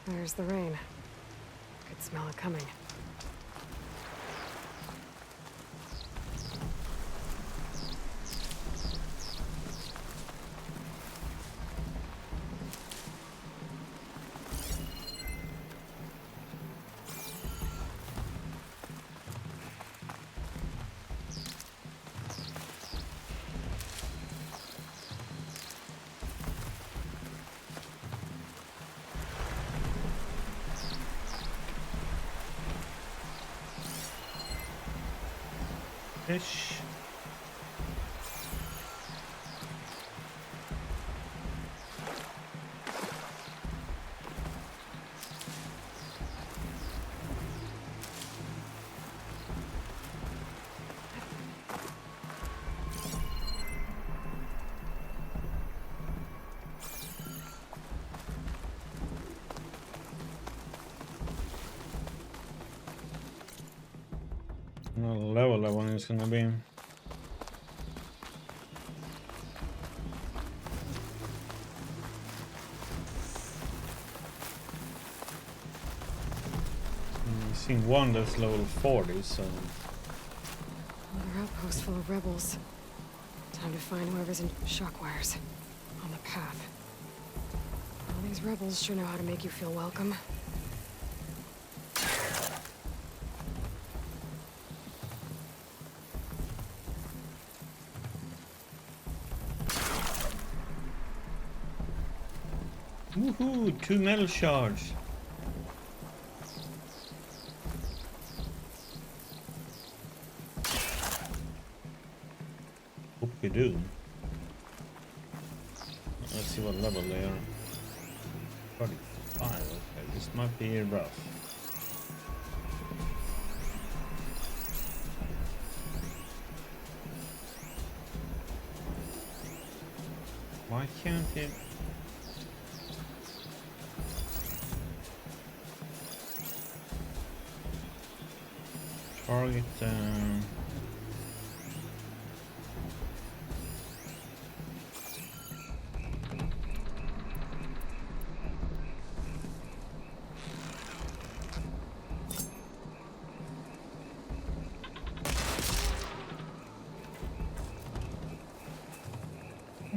There's the rain. Could smell it coming. Fish. What level that one is gonna be. I've seen one that's level 40, so Another outpost full of rebels. Time to find whoever's in shock wires. On the path. All these rebels sure know how to make you feel welcome. woohoo! 2 metal shards. Hope we do. Let's see what level they are. 45. Okay, this might be rough. Why can't it? Target.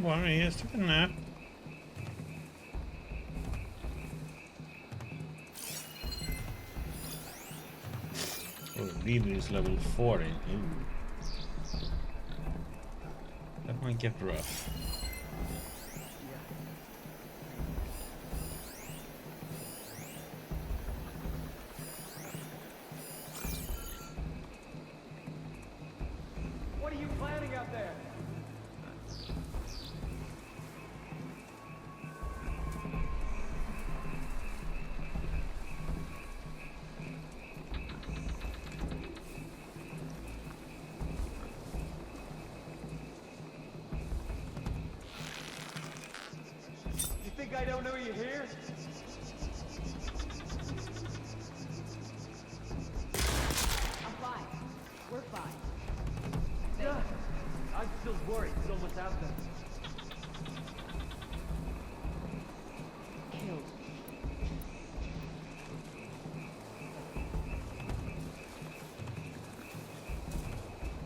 Well, he has taken a nap. Oh, leader is level 40. Ooh. That might get rough. What are you planning out there? You think I don't know you're here? I'm fine. We're fine. Yeah. I'm still worried someone's out there. Killed.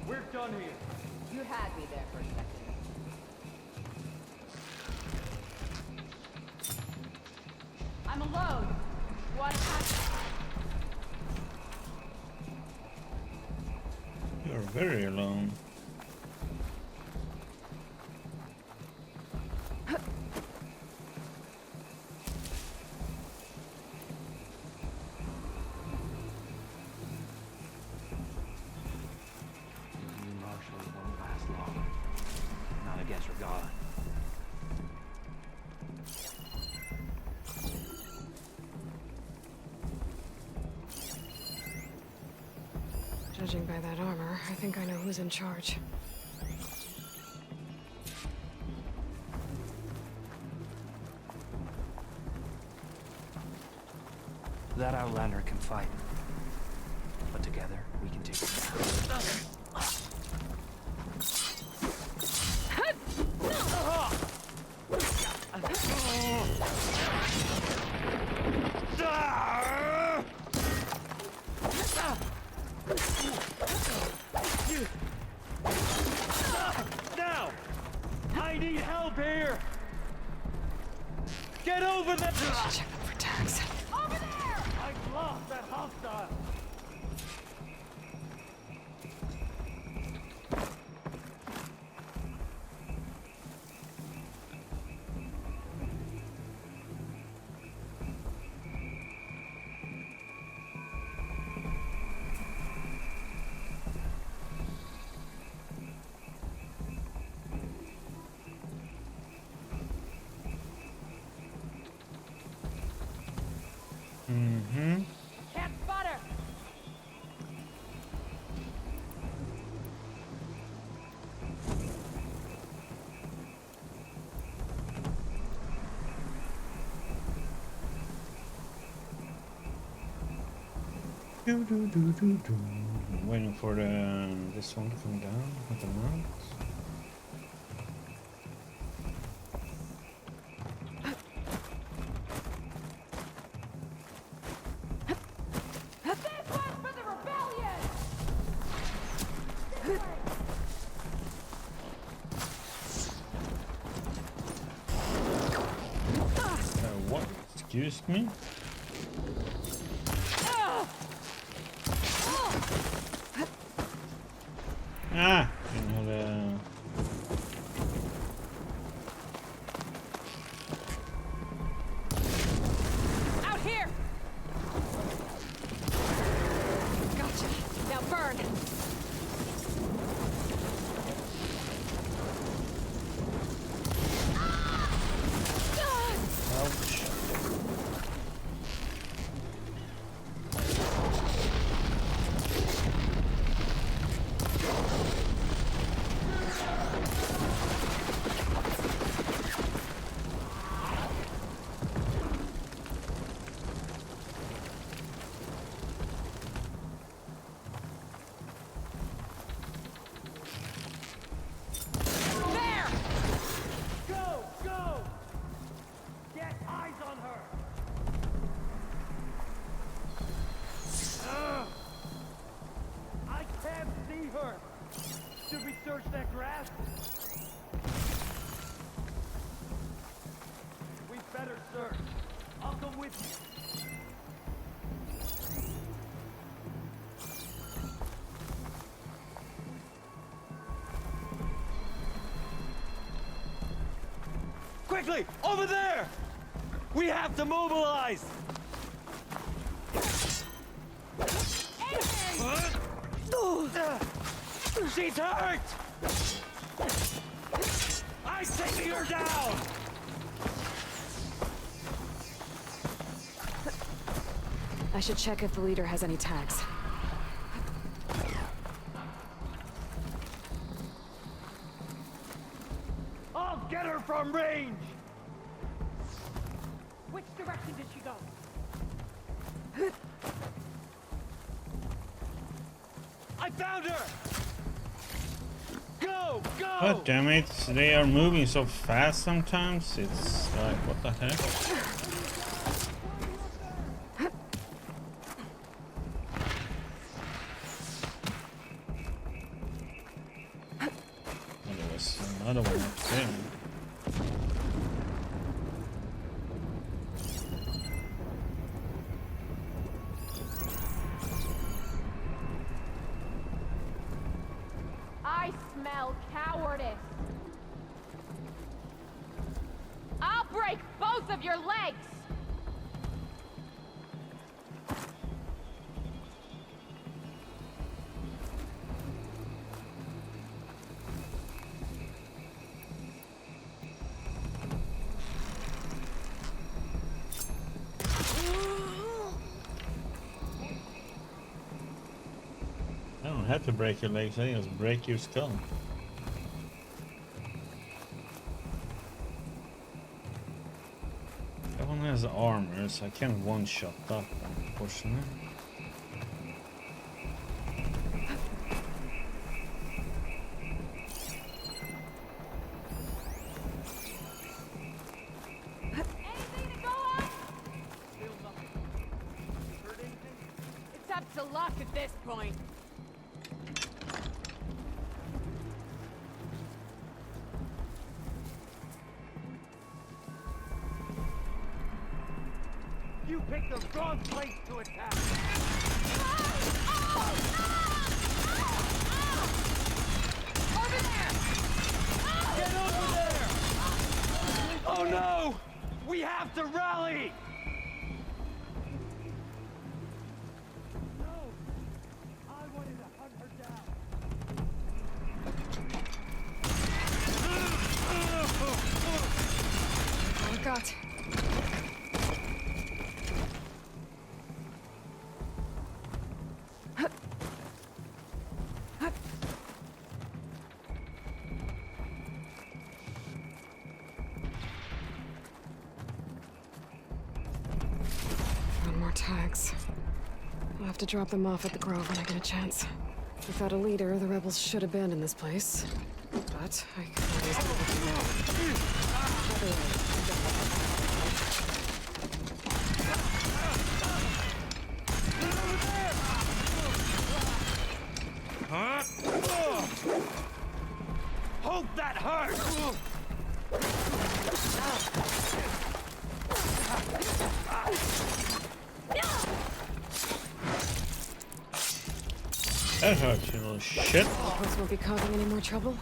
We're done here. You had me there for a second. I'm alone. You want to catch? You're very alone. You Marshall won't last long. Not against Regala. Judging by that armor, I think I know who's in charge. That Outlander can fight. But together, we can take it down. I need help here! Get over there! Check them for tags. Over there! I've lost that hostile! Mm-hmm. Can't spot her! Waiting for this one to come down with the mount. This one's for the rebellion! What? Excuse me? Ah! Didn't have a... Out here! Gotcha. Now burn! Ouch. There! Go! Go! Get eyes on her! Ugh. I can't see her! Should we search that grass? We better search. I'll come with you. Quickly! Over there! We have to mobilize! She's hurt! I'm taking her down! I should check if the leader has any tags. I'll get her from range! Which direction did she go? I found her! Go! Go! God damn it, they are moving so fast sometimes. It's like, what the heck? Oh, there was another one up there. I smell cowardice. I'll break both of your legs! I don't have to break your legs, I just break your skull. That one has armor, so I can't one-shot that, unfortunately. Anything to go on? Still nothing. You heard anything? It's up to luck at this point. You picked the wrong place to attack. Over there! Get over there! Oh no! We have to rally! No! I wanted to hunt her down. All I got. Found more tags. I'll have to drop them off at the Grove when I get a chance. Without a leader, the rebels should abandon this place. But I can always go with Hope that hurt! That hurts, you little shit. Outpost won't be causing any more trouble.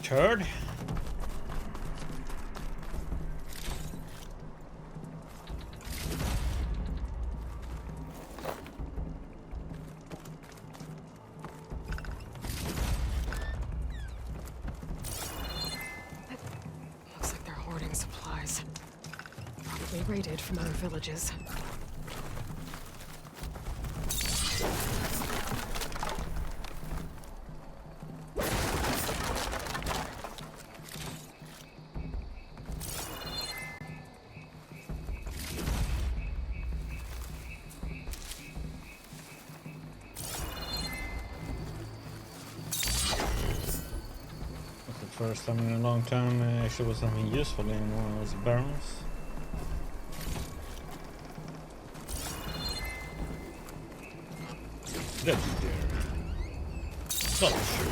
Turd. Looks like they're hoarding supplies. Probably raided from other villages. First time in a long time I actually was something useful in one of those barrels. Legendary. Solitude.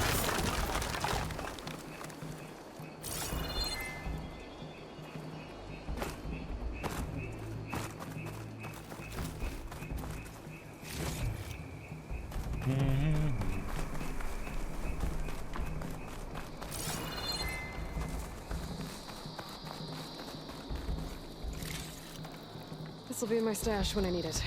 This'll be in my stash when I need it.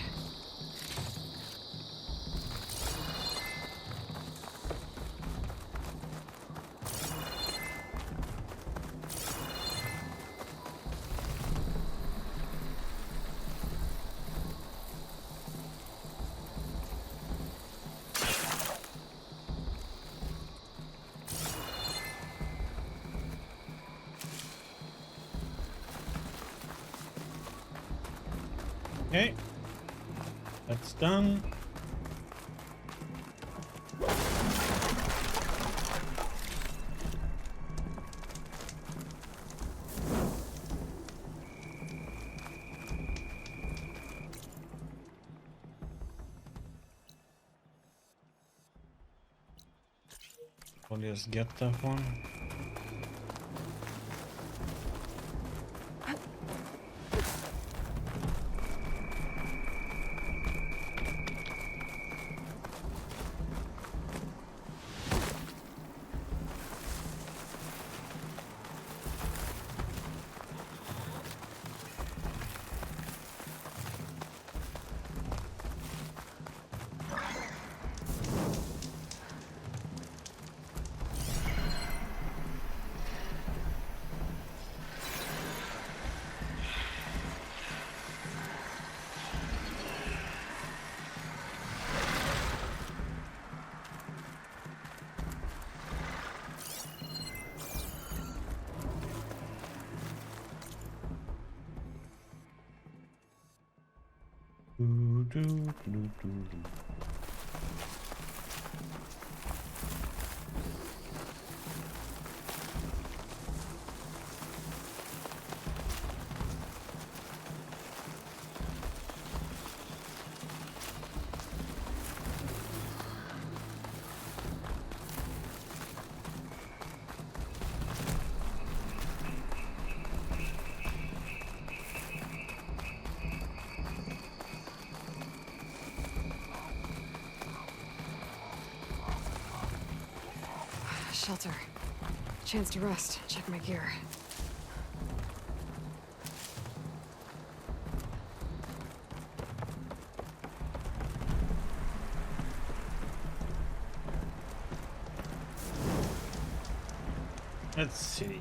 Okay, that's done. I'll just get that one. Shelter. Chance to rest. Check my gear. Let's see.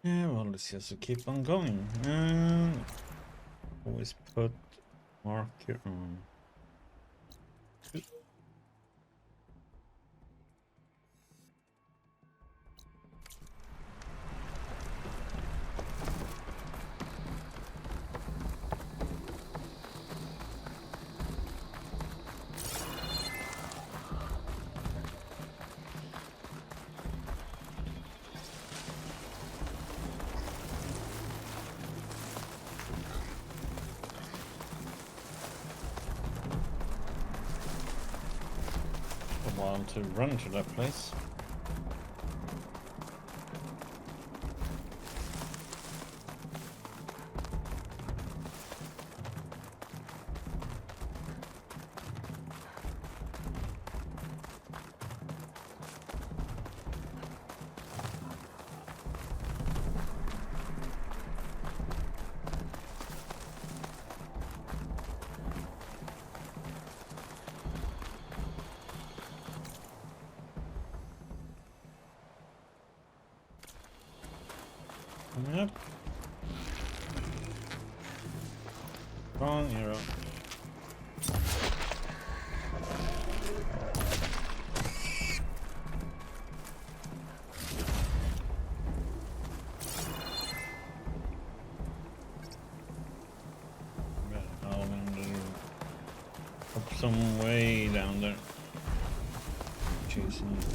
Yeah, well, let's just keep on going. Always put marker on. While to run to that place. Yep. Wrong arrow. Up some way down there. Chasing it.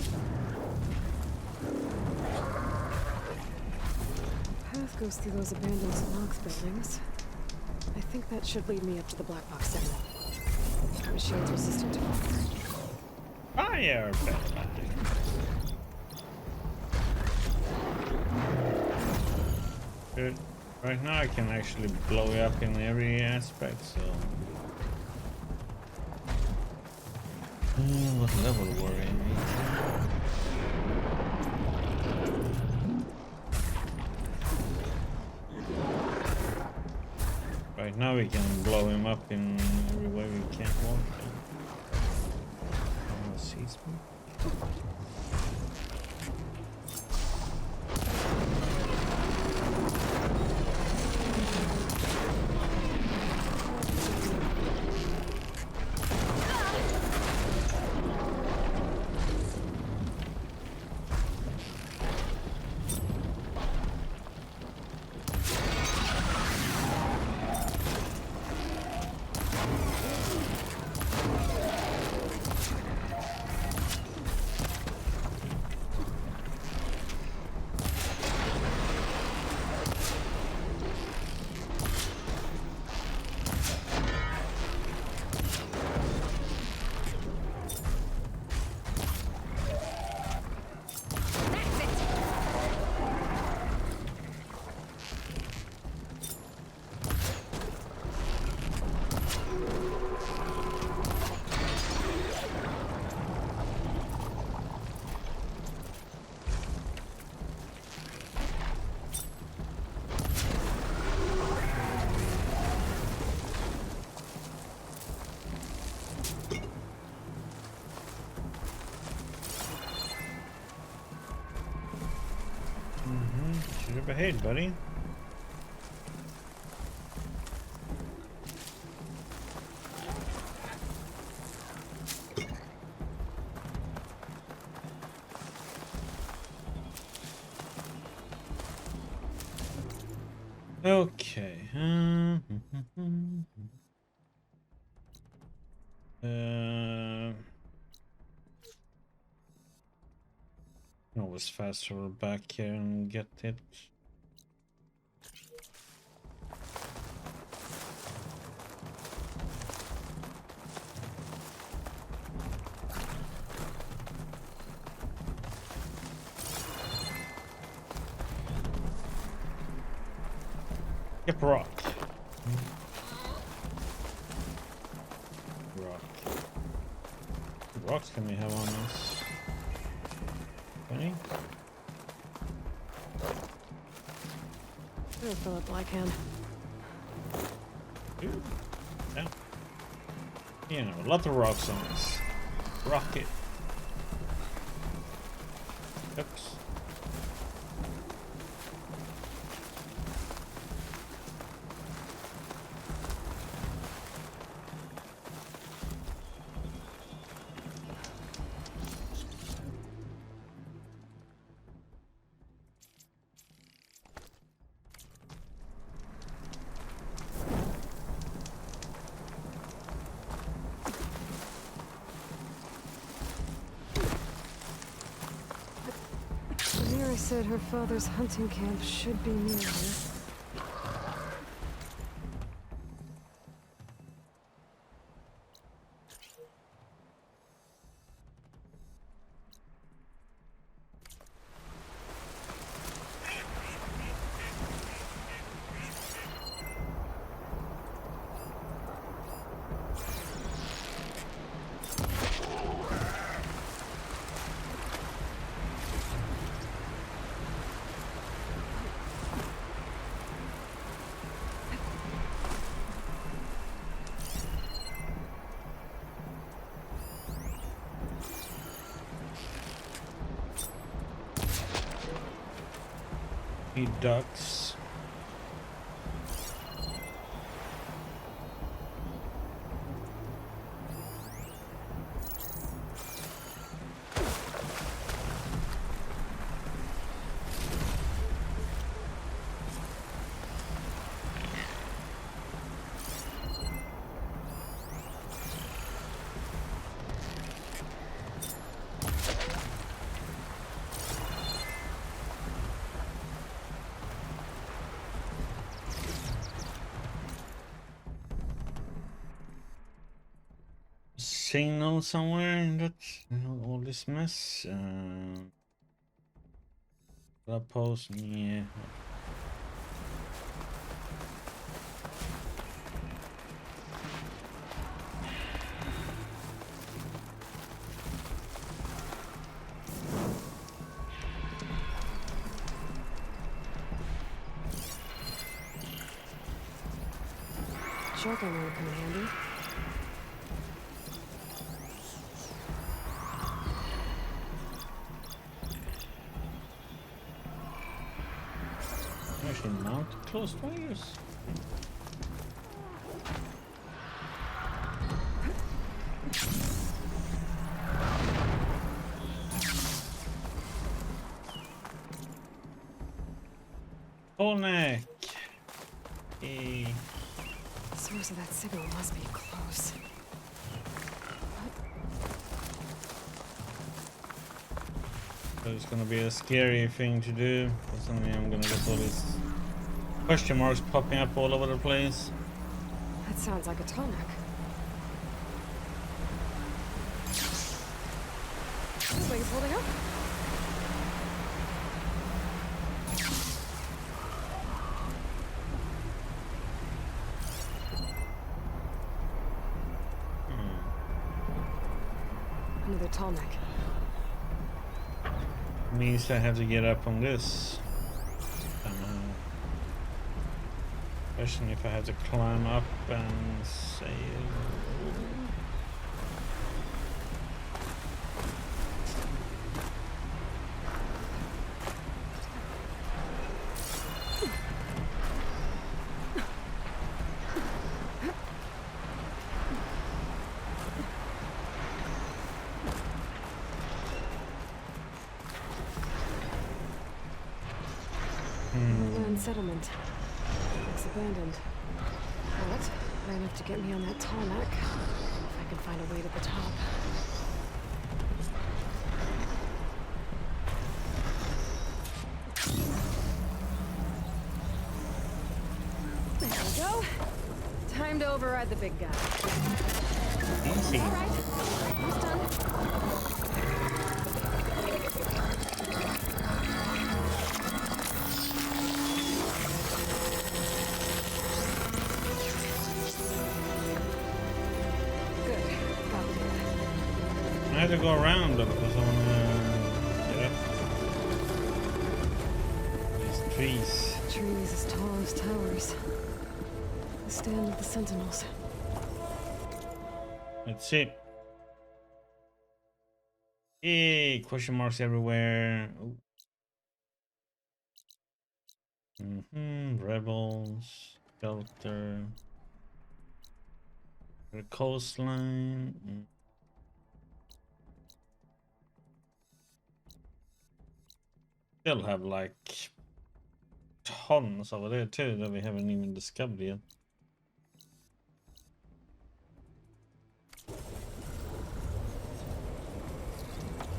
Path goes through those abandoned Tallneck buildings. I think that should lead me up to the black box Sentinel. Machine's resistant to fire. Fire! Good. Right now I can actually blow it up in every aspect, so... what level were we in? Right now we can blow him up in every way we can want. Sees me. Shoot up ahead, buddy. Okay. Always faster back here and get it. Yep, rock. Rock. rocks can we have on us? 20? Here, Philip Blackhand. Ooh. Yeah. You know, a lot of rocks on us. Rocket. Oops. Mira said her father's hunting camp should be near here. He ducks. Signal somewhere in that all this mess. Outpost, yeah. Shotgun would come in handy. Actually mount close fires. Tallneck. Hey. The source of that signal must be close. It's gonna be a scary thing to do. Because I mean, I'm gonna get all these question marks popping up all over the place. That sounds like a Tallneck. Wings holding up. Another Tallneck. Means I have to get up on this. Question if I have to climb up and save. Land settlement. Looks abandoned. But high enough to get me on that Tallneck. If I can find a way to the top. There we go. Time to override the big guy. Easy. All right. Almost done. have to go around though because I wanna get up these trees. Trees as tall as towers. The stand of the Sentinels. Let's see. Yay! Question marks everywhere. Rebels, shelter, the coastline. Still have like tons over there too that we haven't even discovered yet. I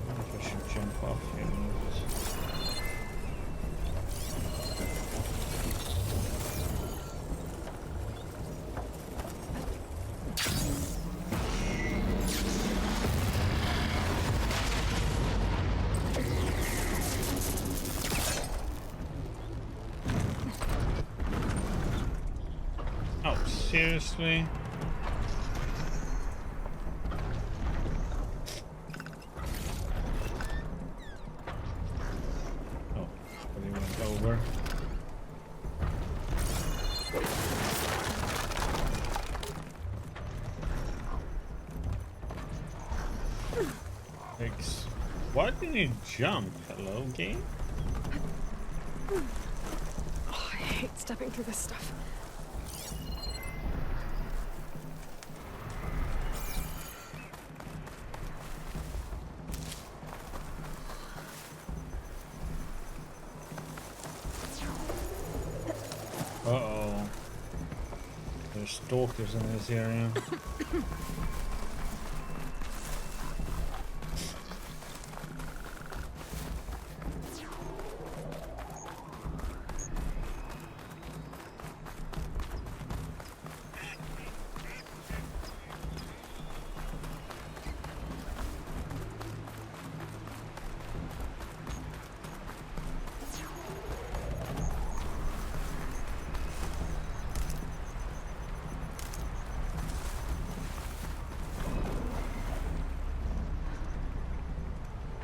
wonder if I should jump off here. Oh, seriously? Oh, but he went over. Thanks. Why didn't you jump? Hello, game? Oh, I hate stepping through this stuff. Uh-oh. There's stalkers in this area.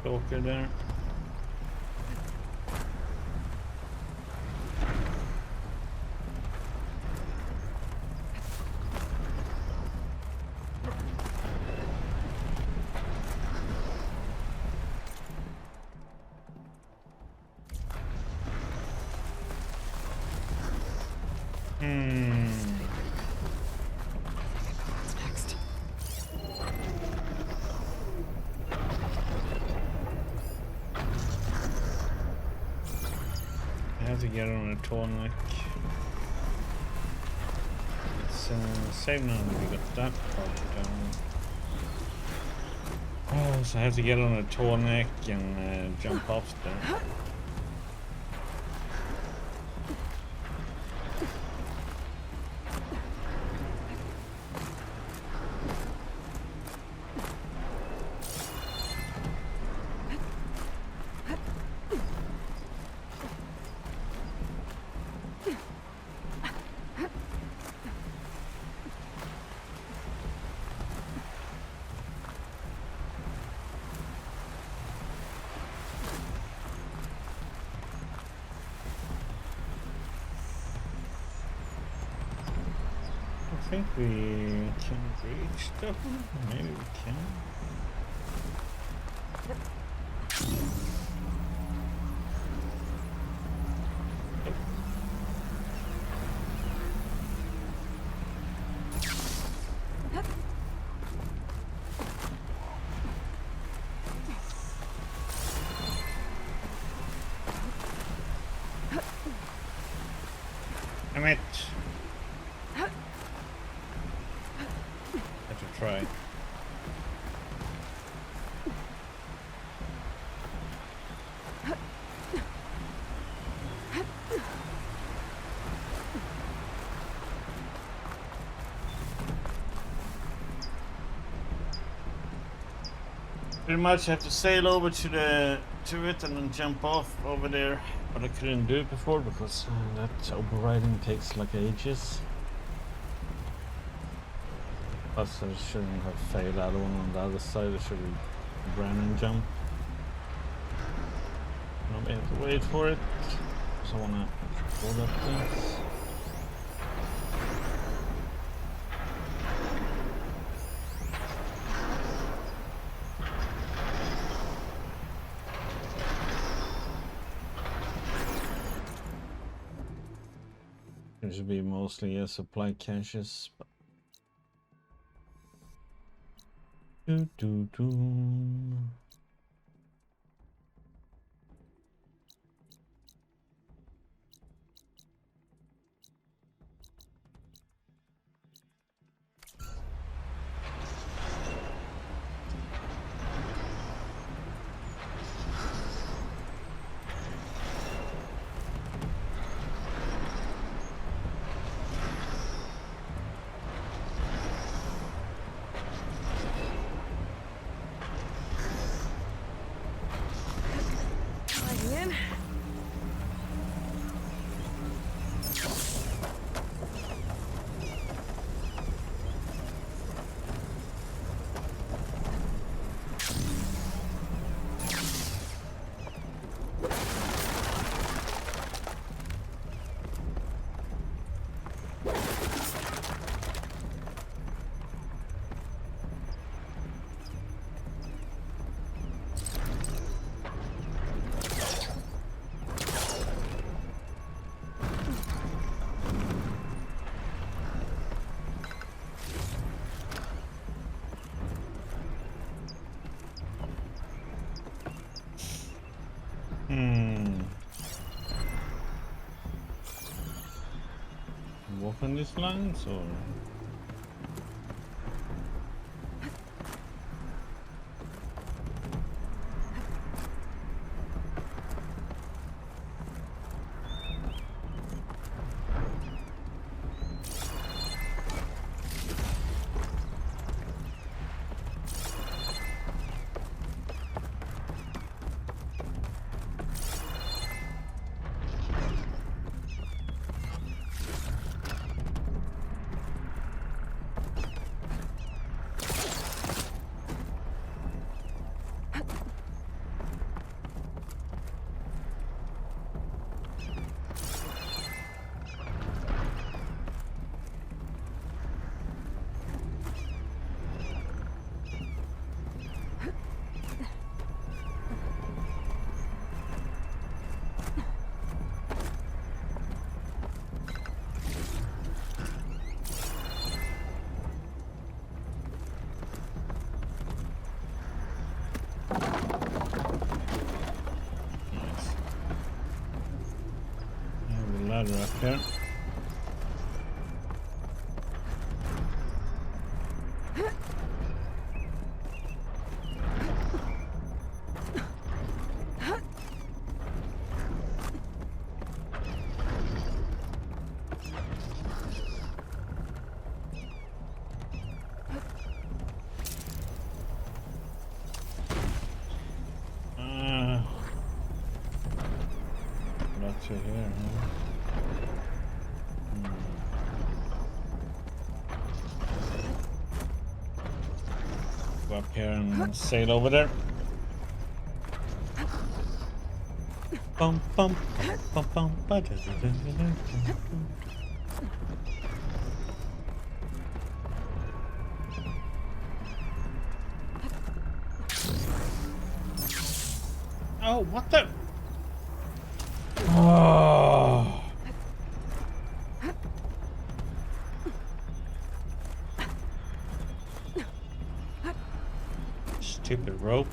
Stalker there. What's next? I have to get on a Tallneck. It's save now that we got that part done. Oh, so I have to get on a Tallneck and jump off there. I think we can reach that one. Maybe we can. Damn it. Try. Pretty much have to sail over to it and then jump off over there, but I couldn't do it before because that overriding takes like ages. Plus I shouldn't have failed that one on the other side. I should have random jump. Now we have to wait for it. So I wanna hold up things. It should be mostly a supply caches, but do. Sliding in. Walk on these lines or? Ladder up here. Not to here, huh? Go up here and sail over there. Bum bum bum bum ba da da da da da. Oh, what the? Oh. Stupid rope.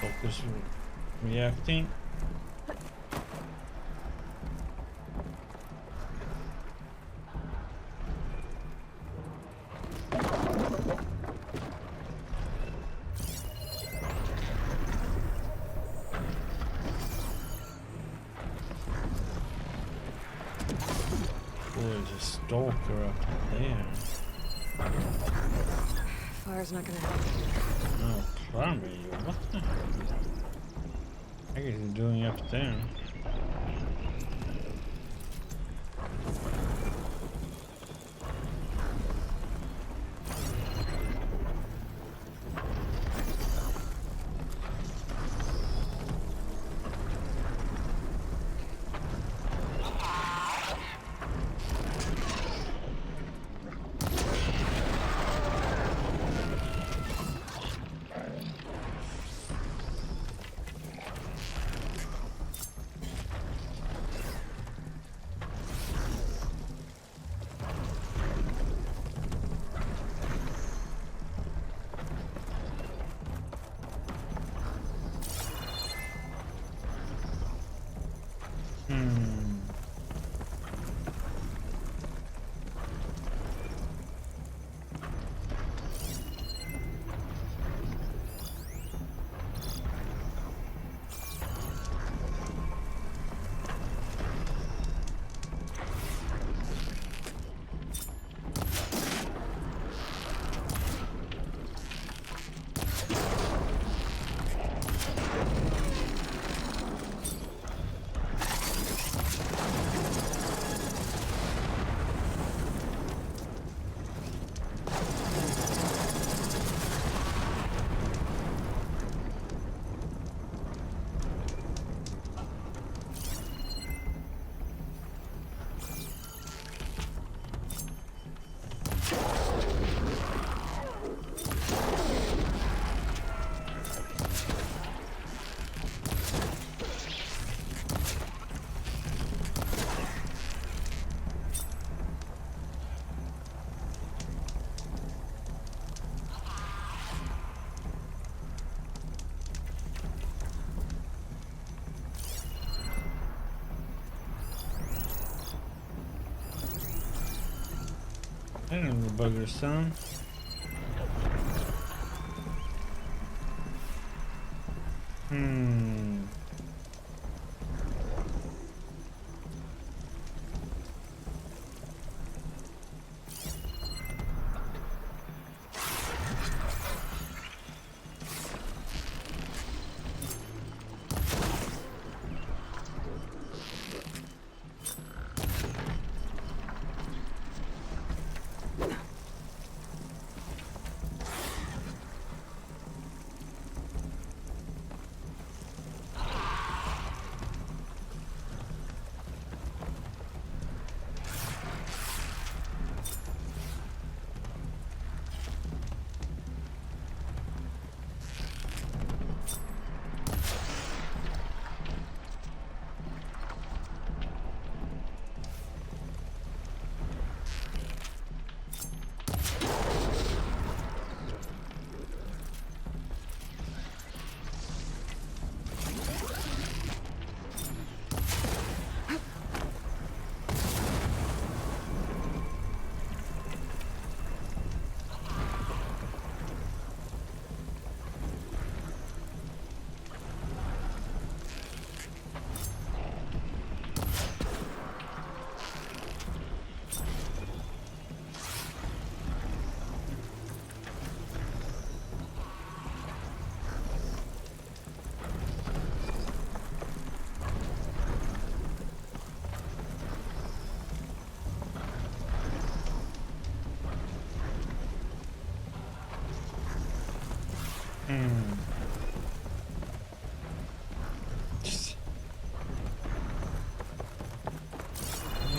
Focus reacting. There's a stalker up there. Fire's not gonna help. No, climate. What the heck is he doing up there? I don't know, bugger son.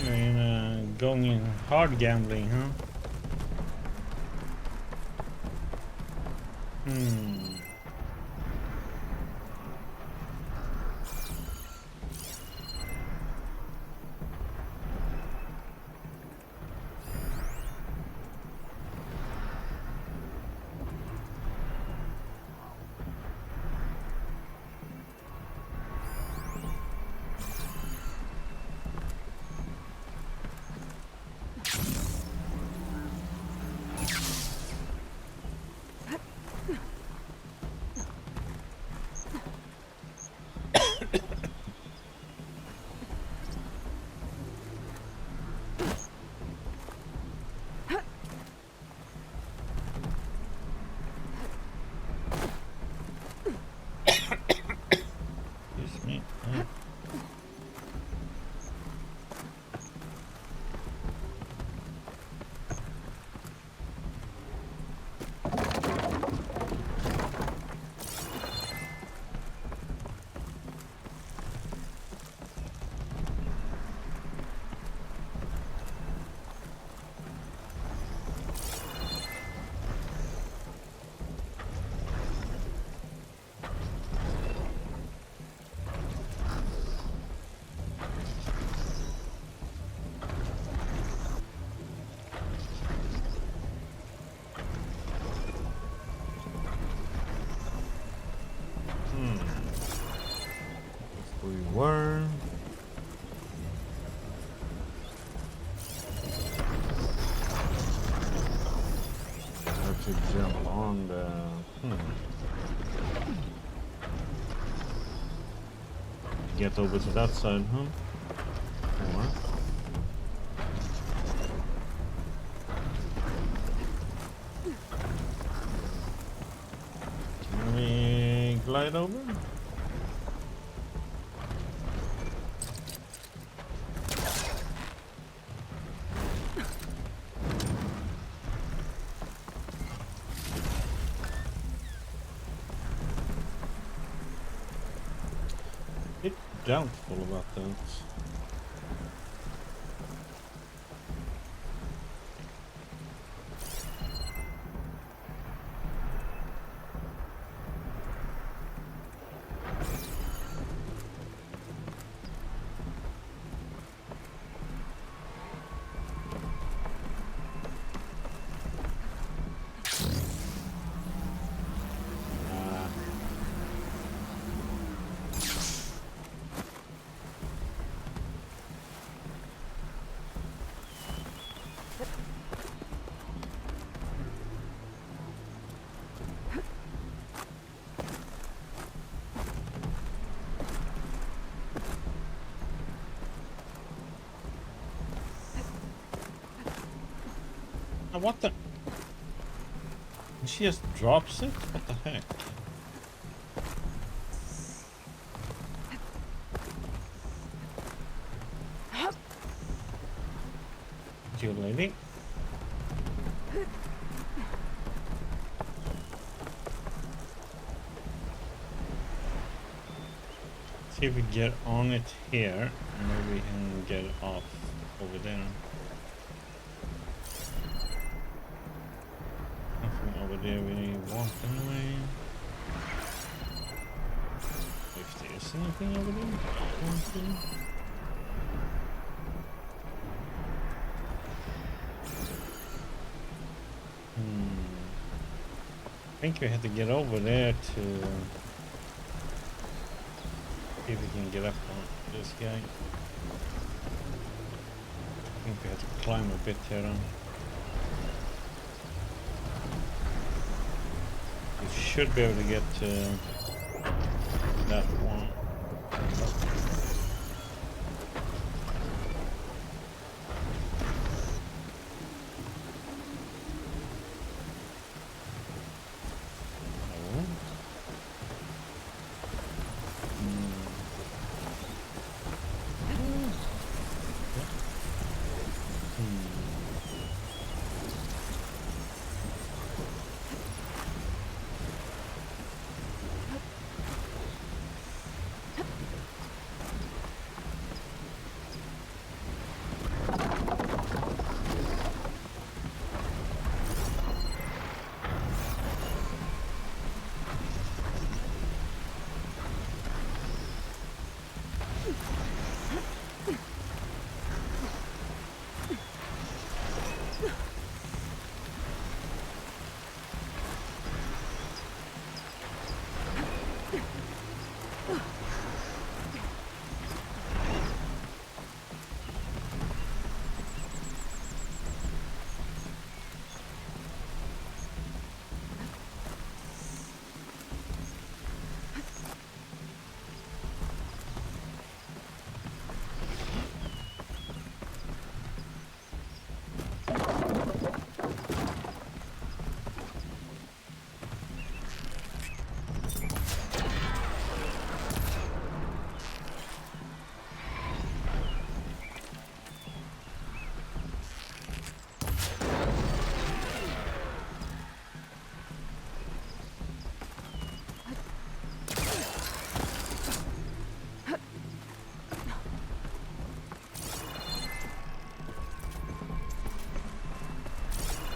You're in going in hard gambling, huh? we were. Have to jump on the. Get over to that side, huh? Or can we glide over? Doubtful about that. What the? She just drops it? What the heck? You lady? See if we get on it here, and maybe we can get it off over there. There we walk anyway. If there's anything over there, I think we have to get over there to see if we can get up on this guy. I think we have to climb a bit here on. Should be able to get to that one.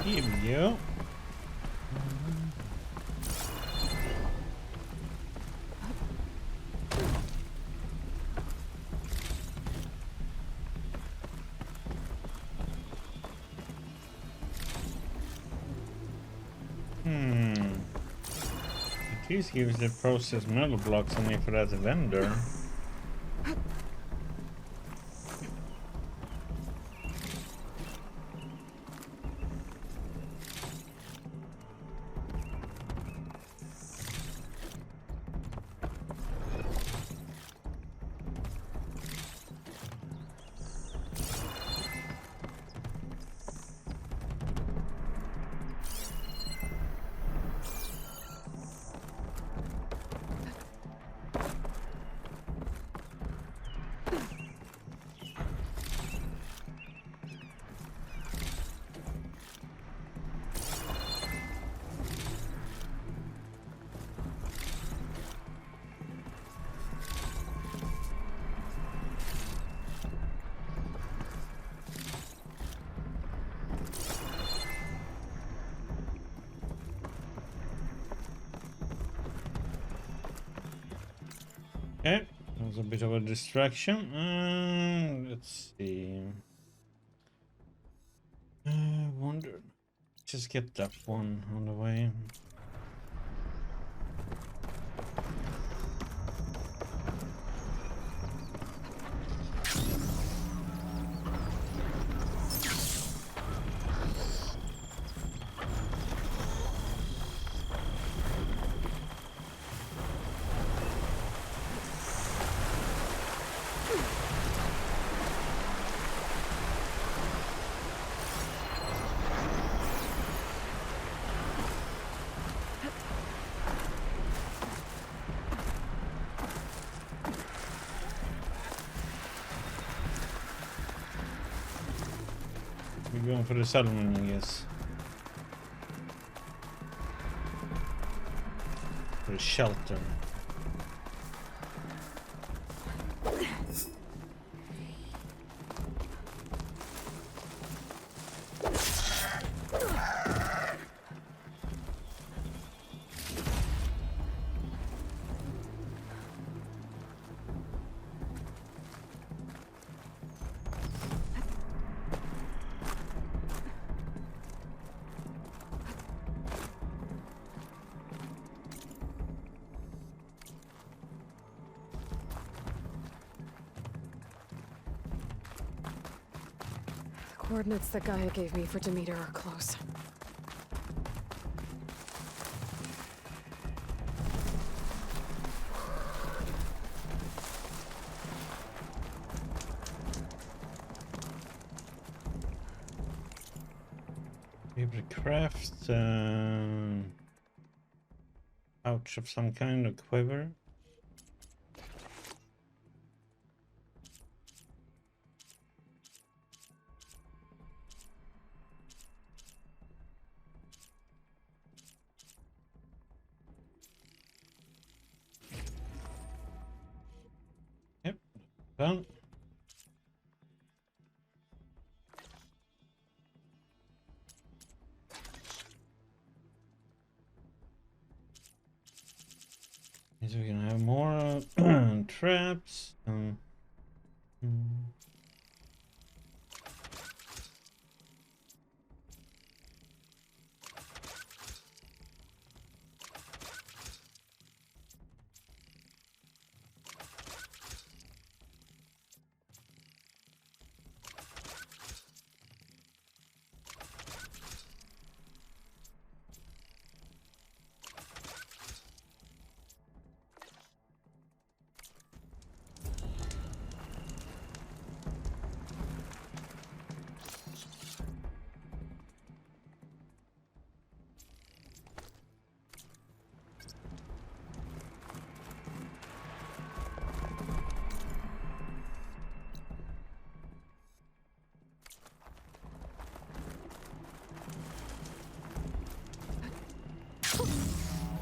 Here we go. At least gives the processed metal blocks only for that vendor. Okay, that was a bit of a distraction. Let's see. Wonder. Just get that one on the way. We're going for the settlement, I guess. For the shelter. Coordinates that Gaia gave me for Demeter are close. Able to craft pouch of some kind, a quiver. Done. Means we can have more traps.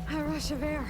A rush of air.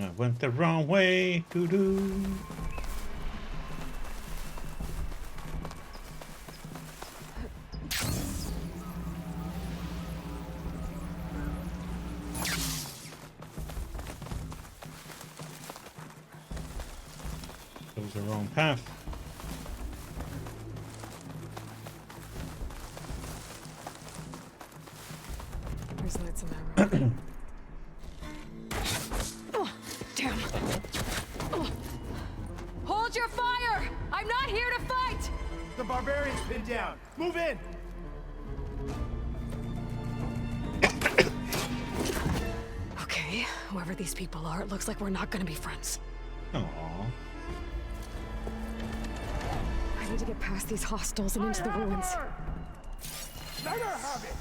I went the wrong way. That was the wrong path. There's lights on that road. Oh, damn. Oh. Hold your fire! I'm not here to fight! The barbarian's pinned down. Move in. Okay, whoever these people are, it looks like we're not gonna be friends. Aww. I need to get past these hostels and into the ruins. Let her have it.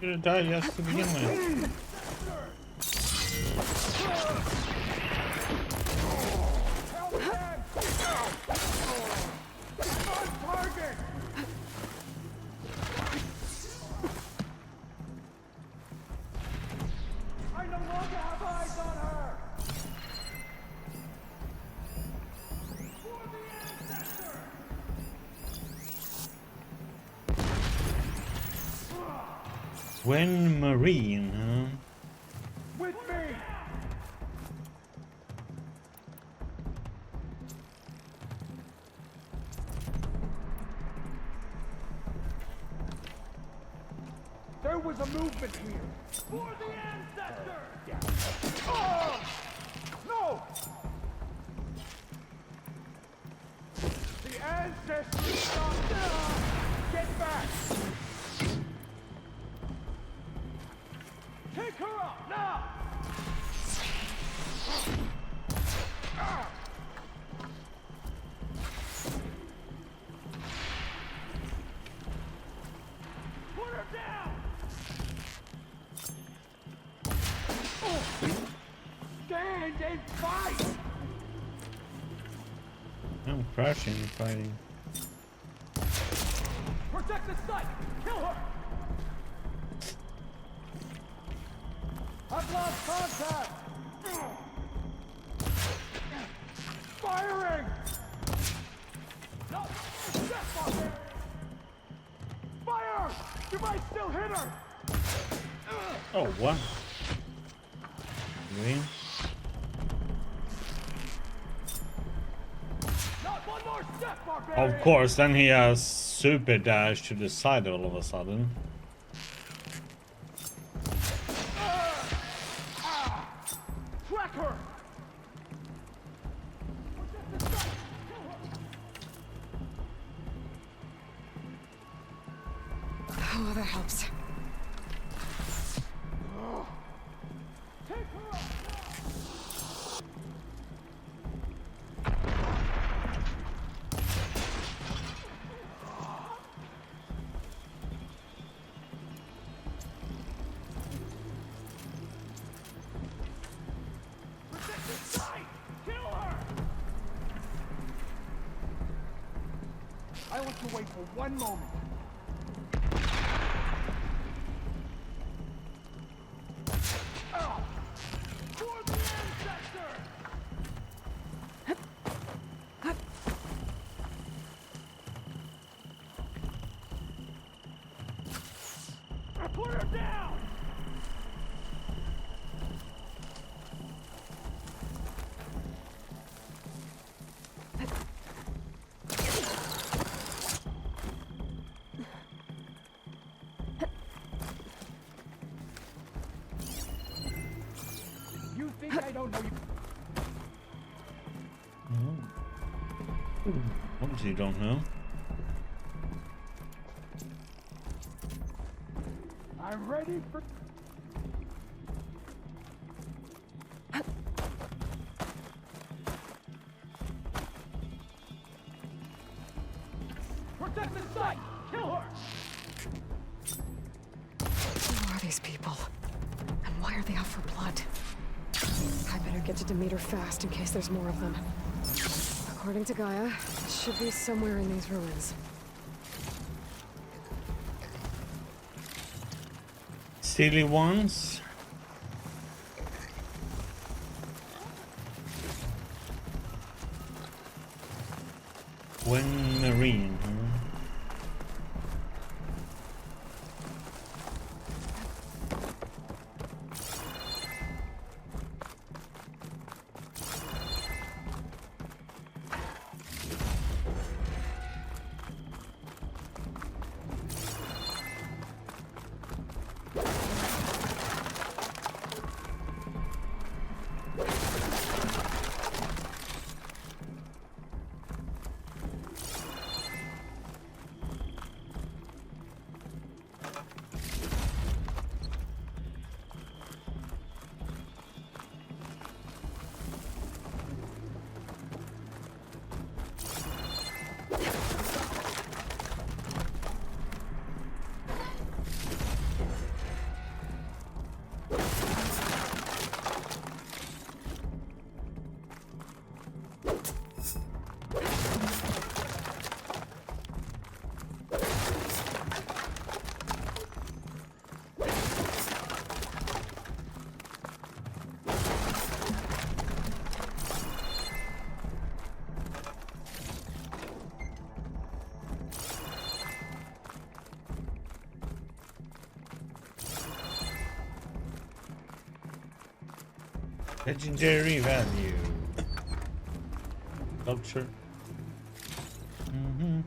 You're gonna die just to begin with. I no longer have eyes on her. For the ancestor. When Marine, huh? With me. There was a movement here. For the ancestor! Oh! No! The ancestor is not. Get back! Take her up now! Put her down! Stand and fight! I'm crashing and fighting. Protect the site! Kill her! I've lost contact! Firing! No! Step on her! Fire! You might still hit her! Oh, what? Really? Not one more step, barbarian! Of course, then he has super dash to the side all of a sudden. Track her! Oh, that helps. Take her up! Protect the site! Kill her! I want to wait for one moment. For the ancestor! Put her down! You think I don't know you? What you don't know? I'm ready for... Protect the site! Kill her! Who are these people? And why are they out for blood? I better get to Demeter fast in case there's more of them. According to Gaia, it should be somewhere in these ruins. Silly ones. When Marine, huh? Legendary value. Sculpture. Mm-hmm.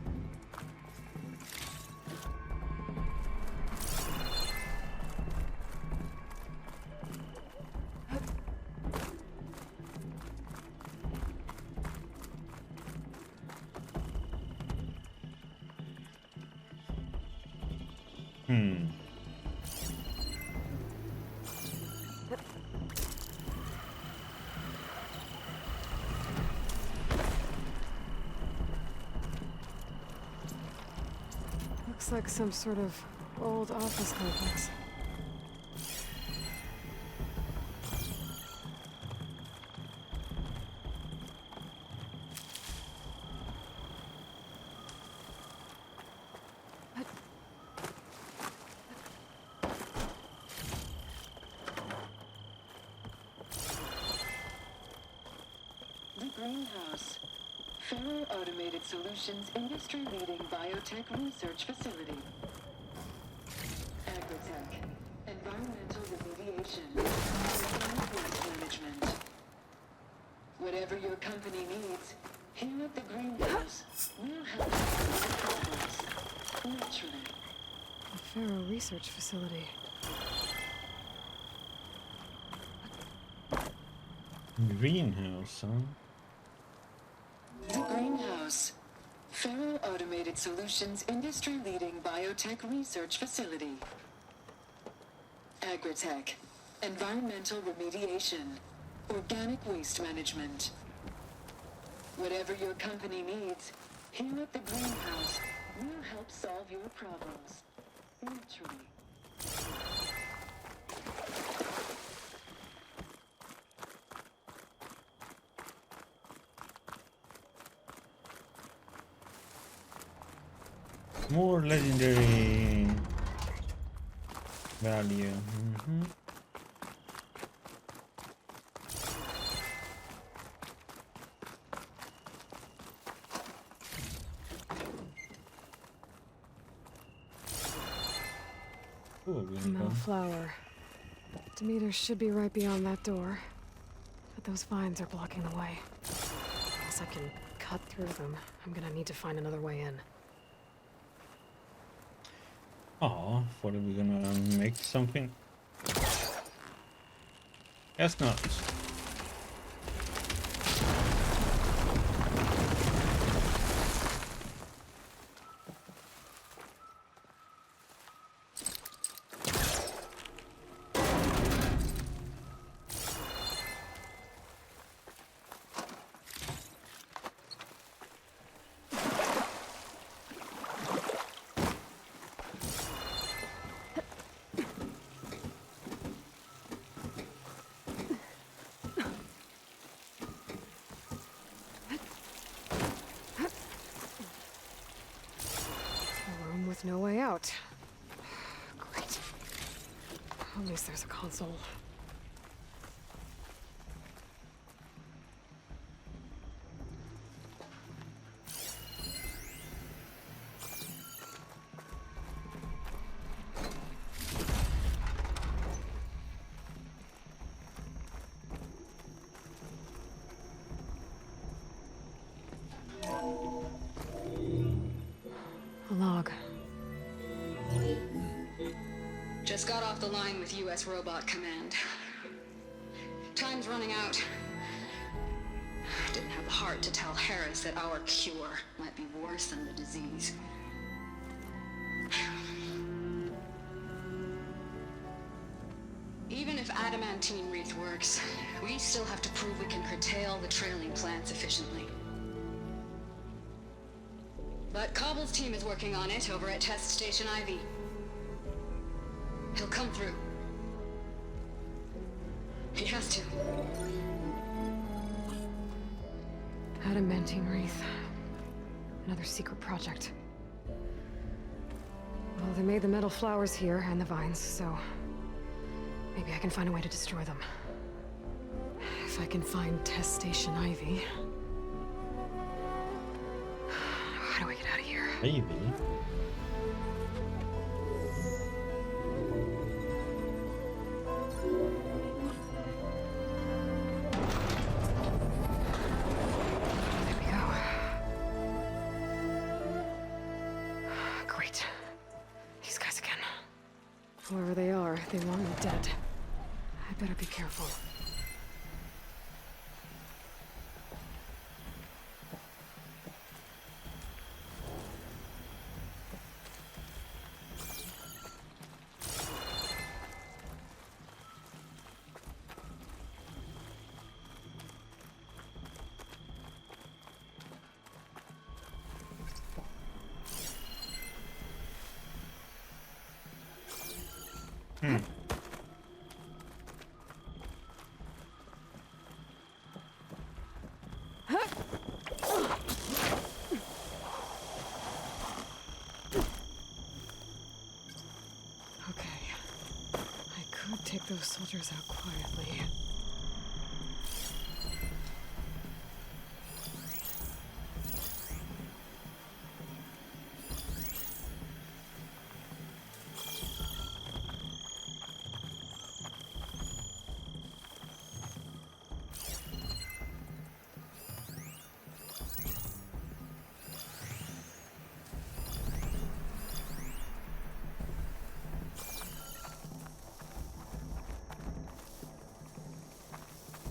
Looks like some sort of old office complex. The Greenhouse. Faro Automated Solutions industry-leading biotech research facility. Agritech. Environmental remediation. Organic waste management. Whatever your company needs, here at the Greenhouse, we'll help solve your problems. Naturally. A Faro research facility. Greenhouse, huh? The Greenhouse. Faro Automated Solutions industry-leading biotech research facility. Agritech. Environmental remediation. Organic waste management. Whatever your company needs, here at the Greenhouse, we'll help solve your problems. Naturally. More legendary value. Flower. Demeter should be right beyond that door. But those vines are blocking the way. Unless I can cut through them, I'm gonna need to find another way in. Oh, what are we gonna make something? Guess not. With no way out. Great. At least there's a console. A log. Just got off the line with U.S. Robot Command. Time's running out. Didn't have the heart to tell Harris that our cure might be worse than the disease. Even if adamantine wreath works, we still have to prove we can curtail the trailing plants efficiently. But Cobble's team is working on it over at Test Station Ivy. He'll come through. He has to. Adamantine wreath. Another secret project. Well, they made the metal flowers here and the vines, so maybe I can find a way to destroy them. If I can find Test Station Ivy. How do I get out of here? Maybe. They want me dead. I better be careful. Take those soldiers out quietly.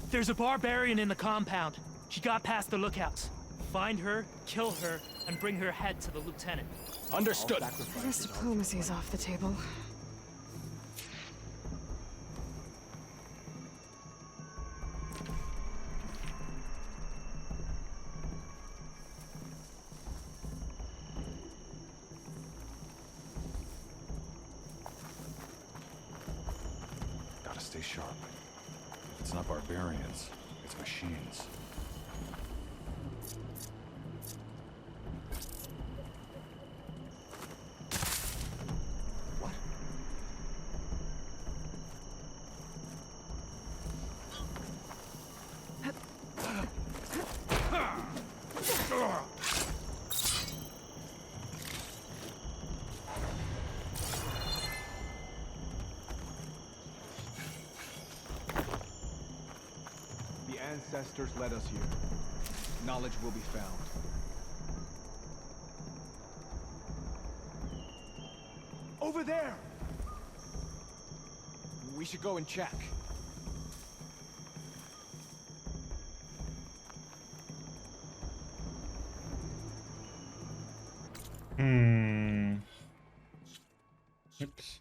There's a barbarian in the compound. She got past the lookouts. Find her, kill her, and bring her head to the lieutenant. Understood. I guess diplomacy's off the table. Gotta stay sharp. It's not barbarians, it's machines. What? Ancestors led us here. Knowledge will be found. Over there! We should go and check. Oops.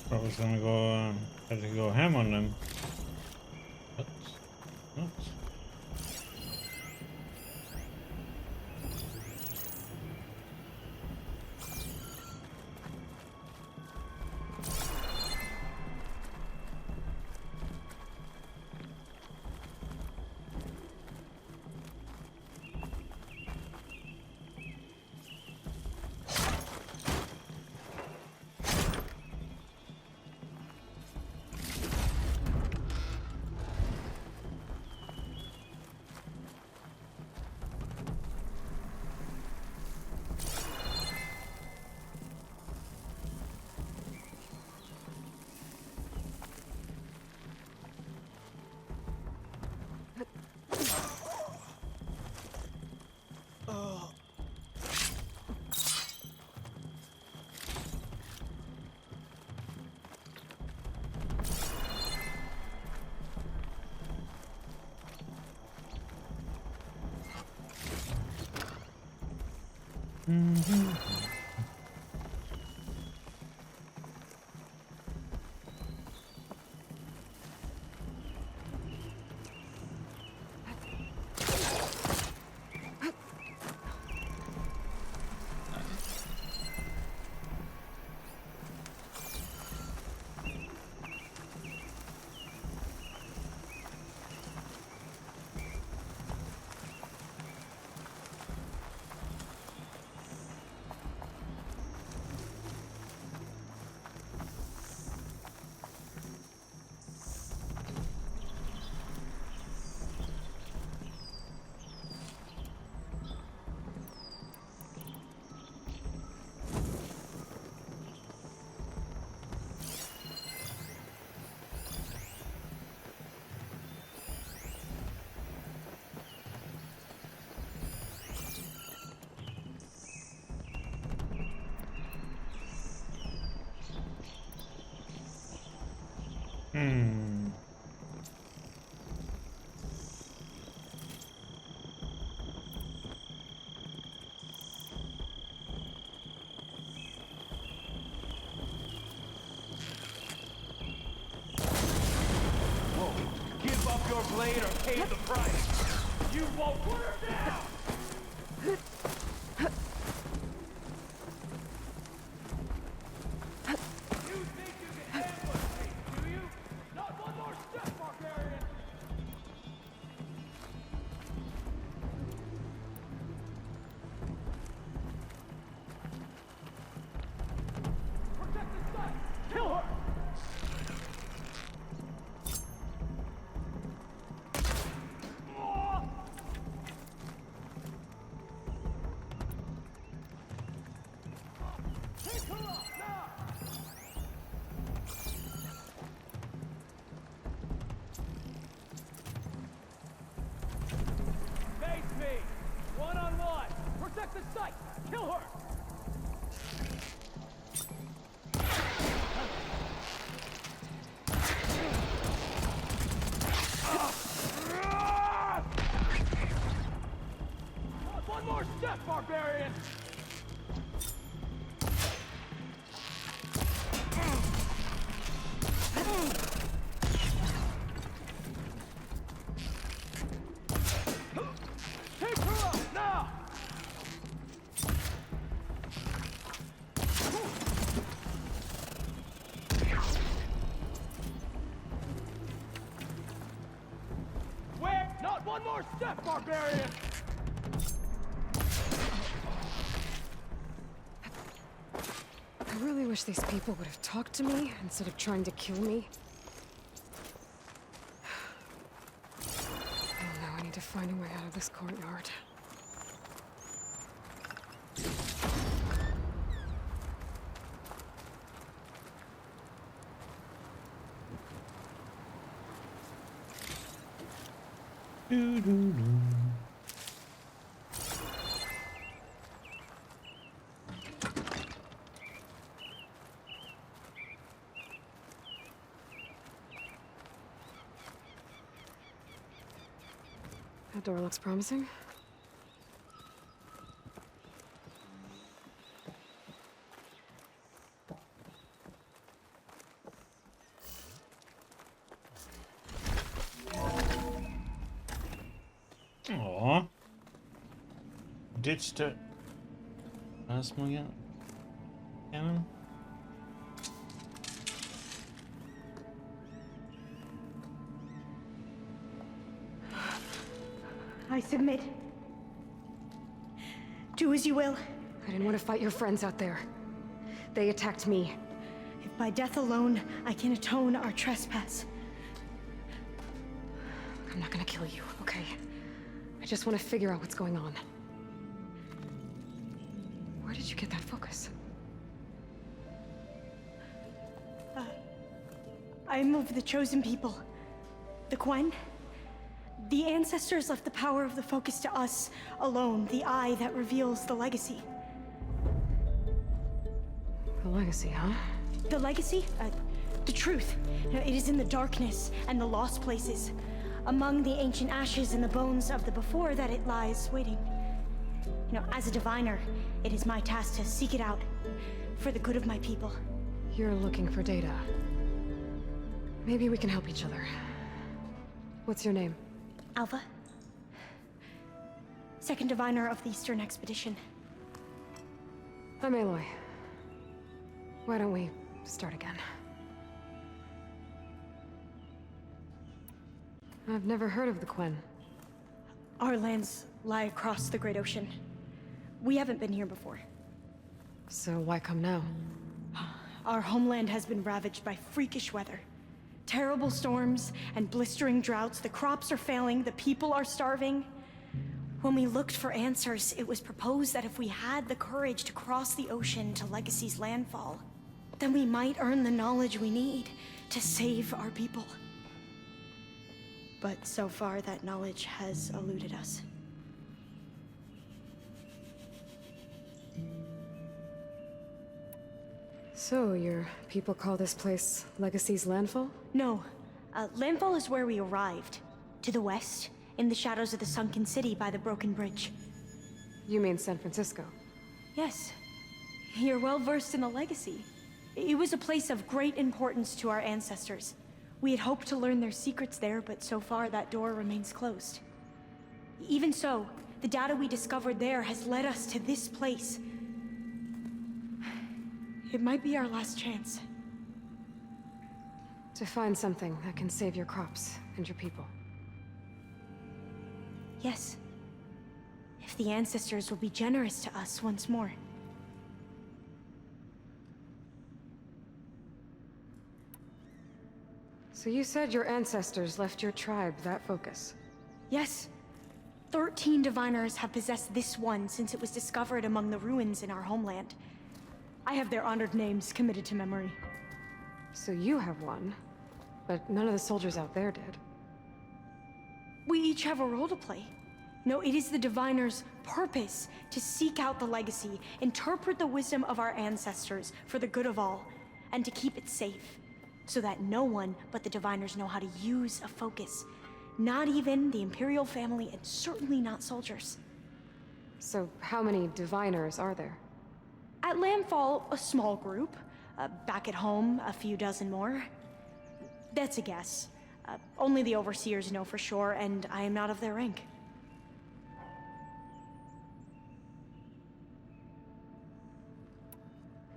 Probably gonna go, have to go ham on them. What? What? Hmm. Whoa. Give up your blade or pay the price. You won't put her down! You think you can ambush me, do you? Not one more step, barbarian! Protect the site! Kill her! Take her up now! Face me! One-on-one! Protect the site! Kill her! One more step, barbarian! Take her up now! Where? Not one more step, barbarian! I really wish these people would have talked to me instead of trying to kill me. Oh, now I need to find a way out of this courtyard. That door looks promising. Aww. Ditched the plasma cannon. I submit. Do as you will. I didn't want to fight your friends out there. They attacked me. If by death alone I can atone our trespass. I'm not gonna kill you, okay? I just want to figure out what's going on. Where did you get that focus? I am of the chosen people. The Quen. The ancestors left the power of the focus to us alone, the eye that reveals the legacy. The legacy, huh? The legacy? The truth. It is in the darkness and the lost places. Among the ancient ashes and the bones of the before that it lies waiting. As a diviner, it is my task to seek it out for the good of my people. You're looking for data. Maybe we can help each other. What's your name? Alpha. Second diviner of the Eastern Expedition. I'm Aloy. Why don't we start again? I've never heard of the Quen. Our lands lie across the Great Ocean. We haven't been here before. So why come now? Our homeland has been ravaged by freakish weather. Terrible storms and blistering droughts. The crops are failing, the people are starving. When we looked for answers, it was proposed that if we had the courage to cross the ocean to Legacy's landfall, then we might earn the knowledge we need to save our people. But so far, that knowledge has eluded us. So, your people call this place Legacy's Landfall? No. Landfall is where we arrived. To the west, in the shadows of the sunken city by the broken bridge. You mean San Francisco? Yes. You're well versed in the Legacy. It was a place of great importance to our ancestors. We had hoped to learn their secrets there, but so far that door remains closed. Even so, the data we discovered there has led us to this place. It might be our last chance. To find something that can save your crops and your people. Yes. If the ancestors will be generous to us once more. So you said your ancestors left your tribe that focus? Yes. 13 diviners have possessed this one since it was discovered among the ruins in our homeland. I have their honored names committed to memory. So you have one, but none of the soldiers out there did. We each have a role to play. No, it is the diviner's purpose to seek out the legacy, interpret the wisdom of our ancestors for the good of all, and to keep it safe, so that no one but the diviners know how to use a focus. Not even the Imperial family, and certainly not soldiers. So how many diviners are there? At Landfall, a small group. Back at home, a few dozen more. That's a guess. Only the overseers know for sure, and I am not of their rank.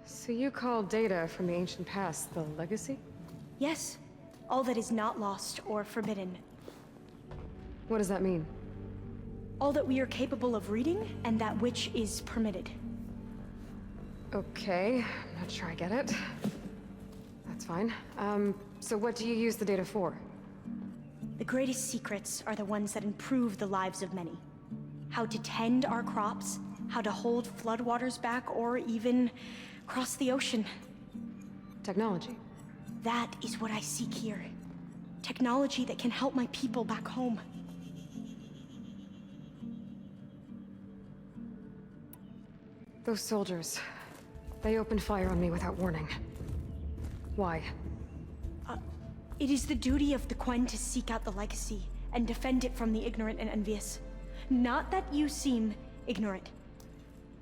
So you call data from the ancient past the Legacy? Yes. All that is not lost or forbidden. What does that mean? All that we are capable of reading, and that which is permitted. Okay, I'm not sure I get it. That's fine. So what do you use the data for? The greatest secrets are the ones that improve the lives of many. How to tend our crops, how to hold floodwaters back, or even cross the ocean. Technology. That is what I seek here. Technology that can help my people back home. Those soldiers, they opened fire on me without warning. Why? It is the duty of the Quen to seek out the legacy and defend it from the ignorant and envious. Not that you seem ignorant.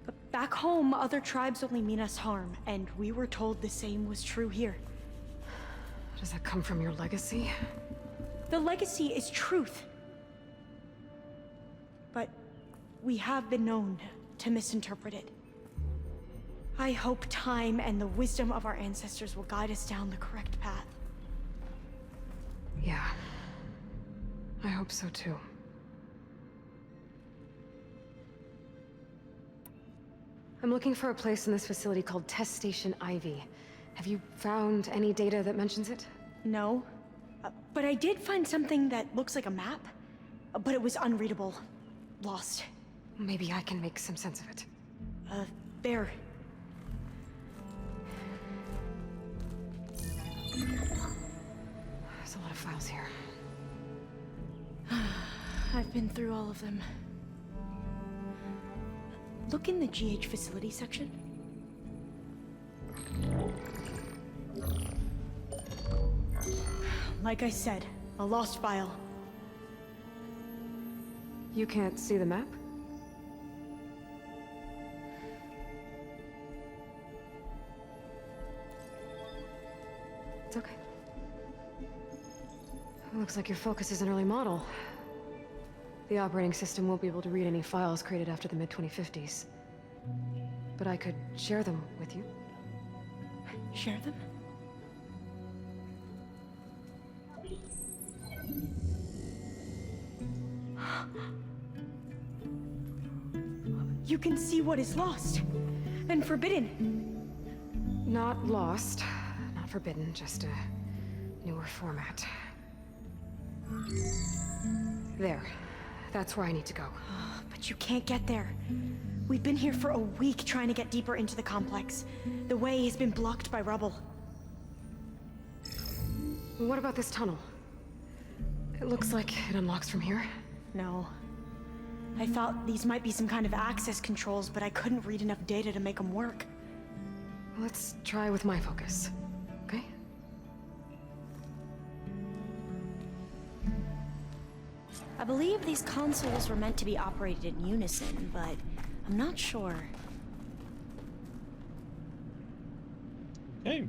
But back home, other tribes only mean us harm, and we were told the same was true here. Does that come from your legacy? The legacy is truth. But we have been known to misinterpret it. I hope time and the wisdom of our ancestors will guide us down the correct path. Yeah. I hope so too. I'm looking for a place in this facility called Test Station Ivy. Have you found any data that mentions it? No. But I did find something that looks like a map. But it was unreadable. Lost. Maybe I can make some sense of it. There. There's a lot of files here. I've been through all of them. Look in the GH facility section. Like I said, a lost file. You can't see the map? It's okay. It looks like your focus is an early model. The operating system won't be able to read any files created after the mid-2050s. But I could share them with you. Share them? You can see what is lost and forbidden. Not lost, not forbidden, just a newer format. There. That's where I need to go. But you can't get there. We've been here for a week trying to get deeper into the complex. The way has been blocked by rubble. What about this tunnel? It looks like it unlocks from here. No. I thought these might be some kind of access controls, but I couldn't read enough data to make them work. Let's try with my focus, okay? I believe these consoles were meant to be operated in unison, but I'm not sure. Okay.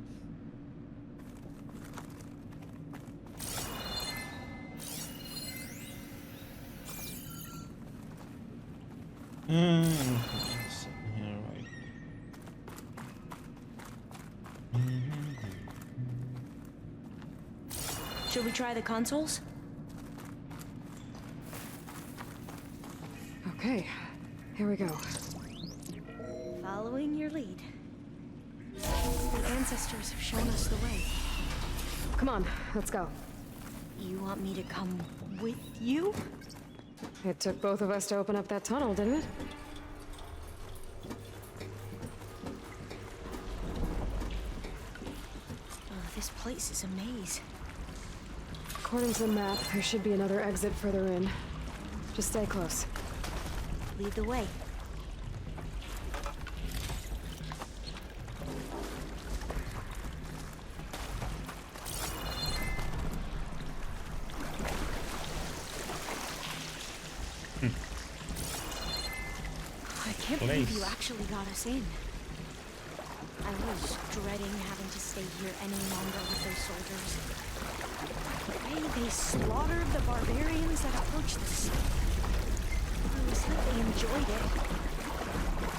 Yeah, right. Should we try the consoles? Okay, here we go. Following your lead. The ancestors have shown us the way. Come on, let's go. You want me to come with you? It took both of us to open up that tunnel, didn't it? Oh, this place is a maze. According to the map, there should be another exit further in. Just stay close. Lead the way. I can't believe you actually got us in. I was dreading having to stay here any longer with those soldiers. The way they slaughtered the barbarians that approached the city. It was like they enjoyed it.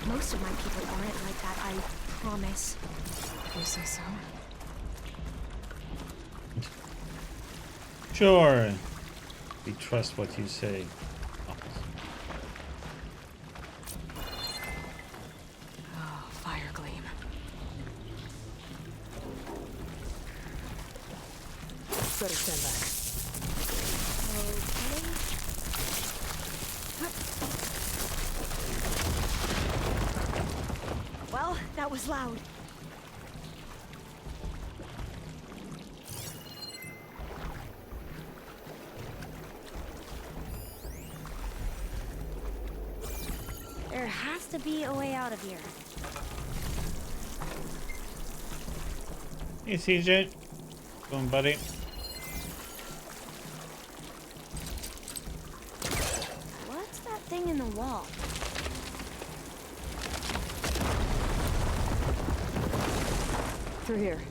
Most of my people aren't like that, I promise. If you say so. Sure. We trust what you say. Oh, fire gleam. Better stand back. Okay. Well, that was loud. There has to be a way out of here. Hey, CJ. Come on, buddy. What's that thing in the wall? Through here.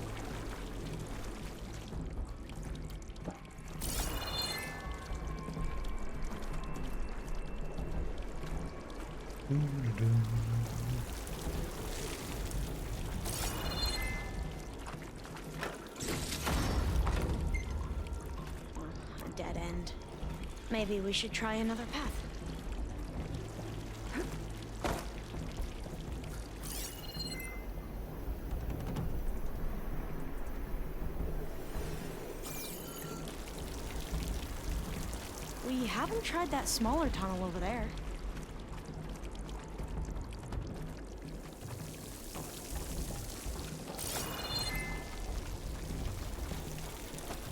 A dead end. Maybe we should try another path. We haven't tried that smaller tunnel over there.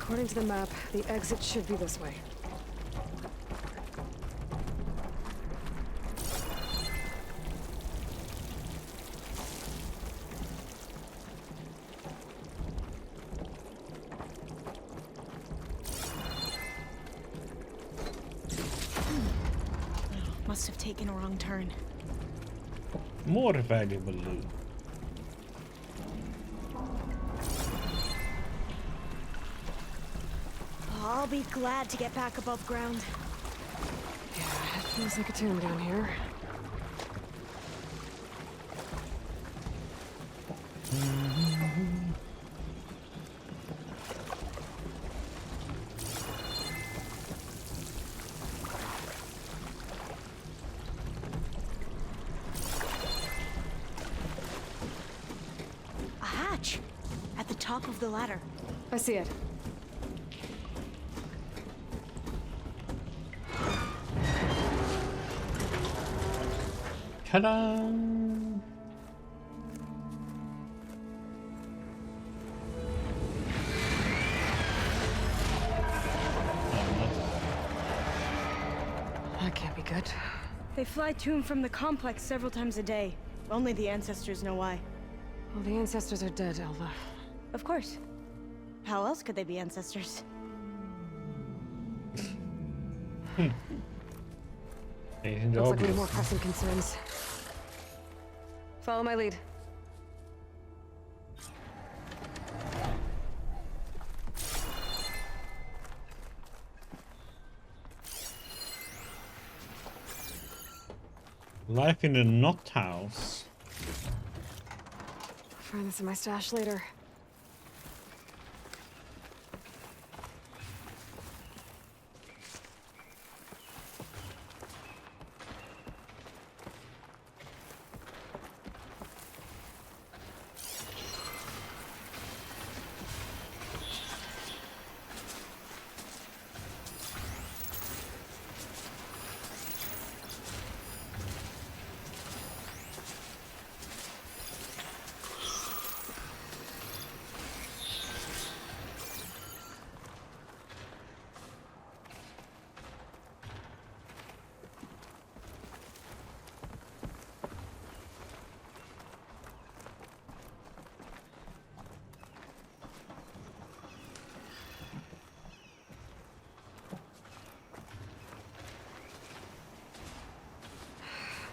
According to the map, the exit should be this way. Must have taken a wrong turn. More valuable loot. I'll be glad to get back above ground. Yeah, it feels like a tomb down here. A hatch at the top of the ladder. I see it. Ta-da! That can't be good. They fly to and from the complex several times a day. Only the ancestors know why. Well, the ancestors are dead, Elva. Of course. How else could they be ancestors? Looks like we have more pressing concerns. Follow my lead. Life in the Knot House. Find this in my stash later.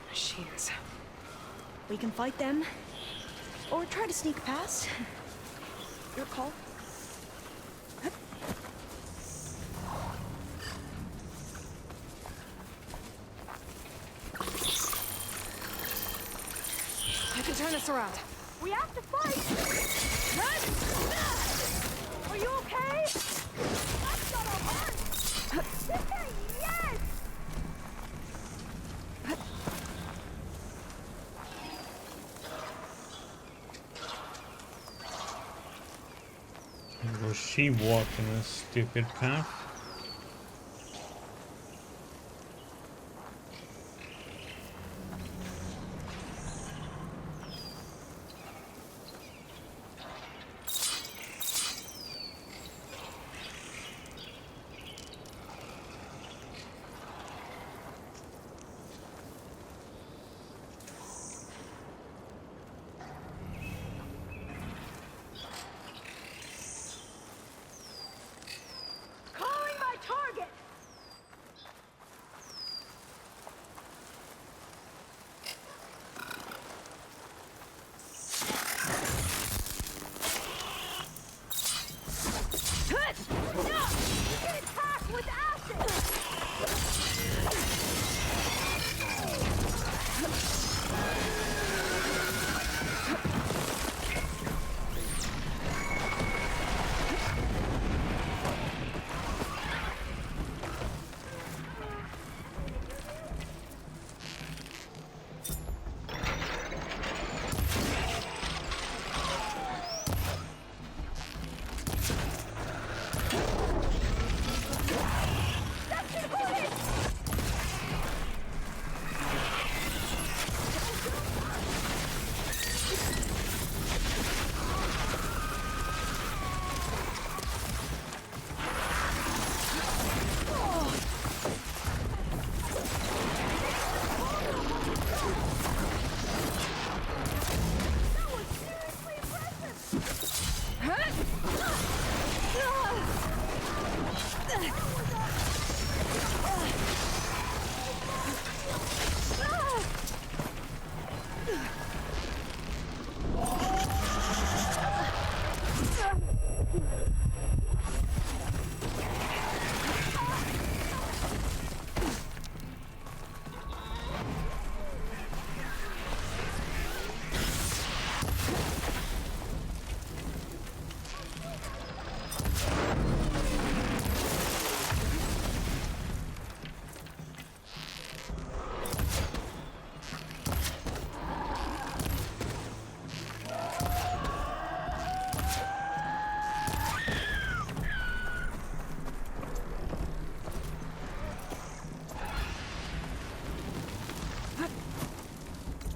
Machines. We can fight them, or try to sneak past. Your call. I can turn this around. We have to fight! Are you okay? That's not a heart! Yes! Was she walking a stupid path?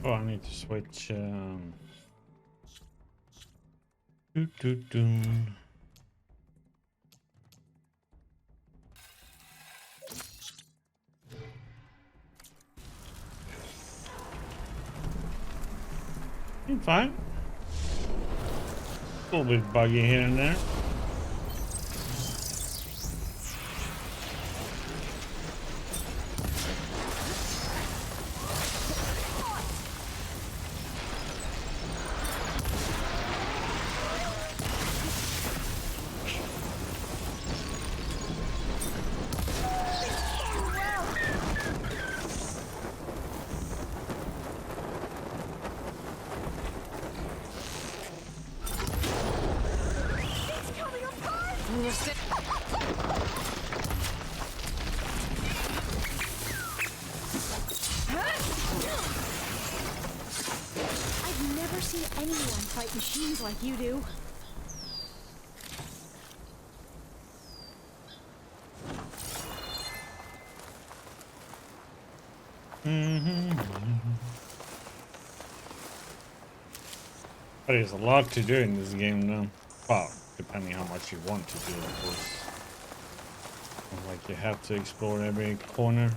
Oh, I need to switch. I'm fine. A little bit buggy here and there. I've never seen anyone fight machines like you do. But there's a lot to do in this game now. Well, depending how much you want to do, of course. Like you have to explore every corner.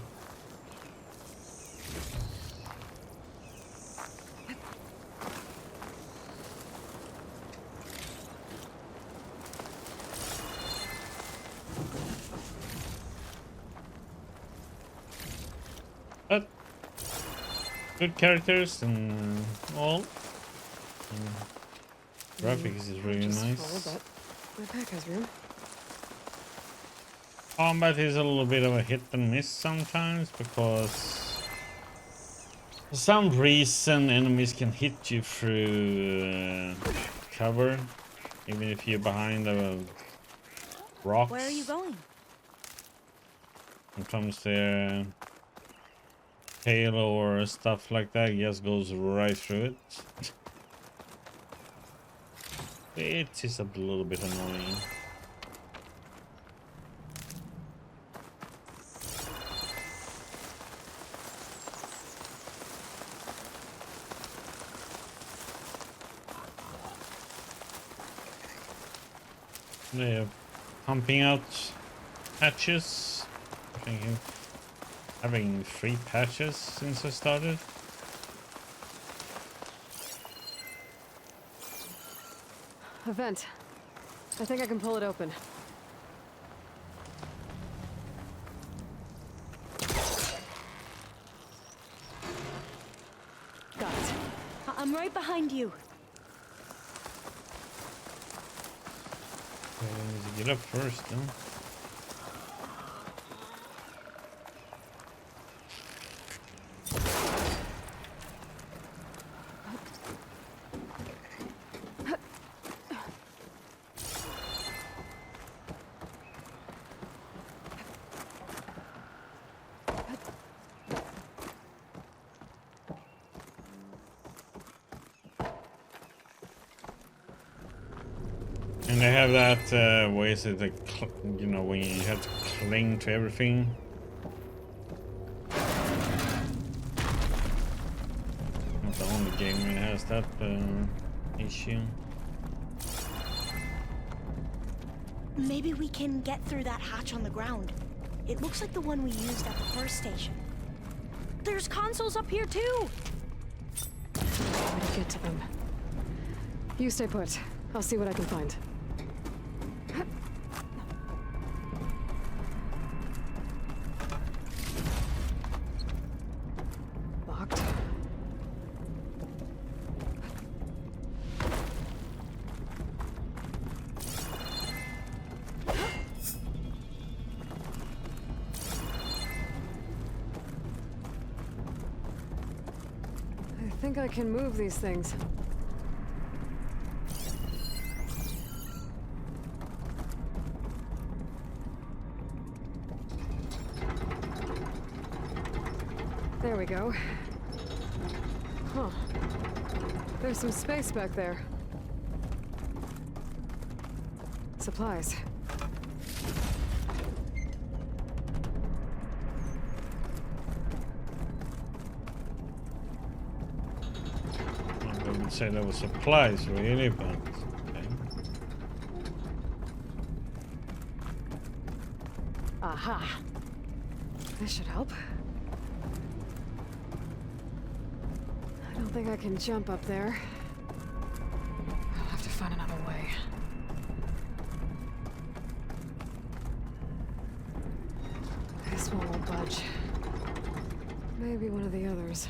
But good characters and all. Graphics is really nice. My pack has room. Combat is a little bit of a hit and miss sometimes because for some reason enemies can hit you through cover, even if you're behind the rocks. Where are you going? Sometimes their tail or stuff like that just goes right through it. It is a little bit annoying. They're pumping out patches. I think having 3 patches since I started. A vent. I think I can pull it open. Got it. I'm right behind you. Get up first, huh? And they have that way so that, you know, when you have to cling to everything. Not the only game that has that issue. Maybe we can get through that hatch on the ground. It looks like the one we used at the first station. There's consoles up here too! How to get to them. You stay put. I'll see what I can find. Locked. I think I can move these things. There we go. Huh. There's some space back there. Supplies. I wouldn't say there were supplies really, but okay. Aha. This should help. I don't think I can jump up there. I'll have to find another way. Okay. This one won't budge. Maybe one of the others.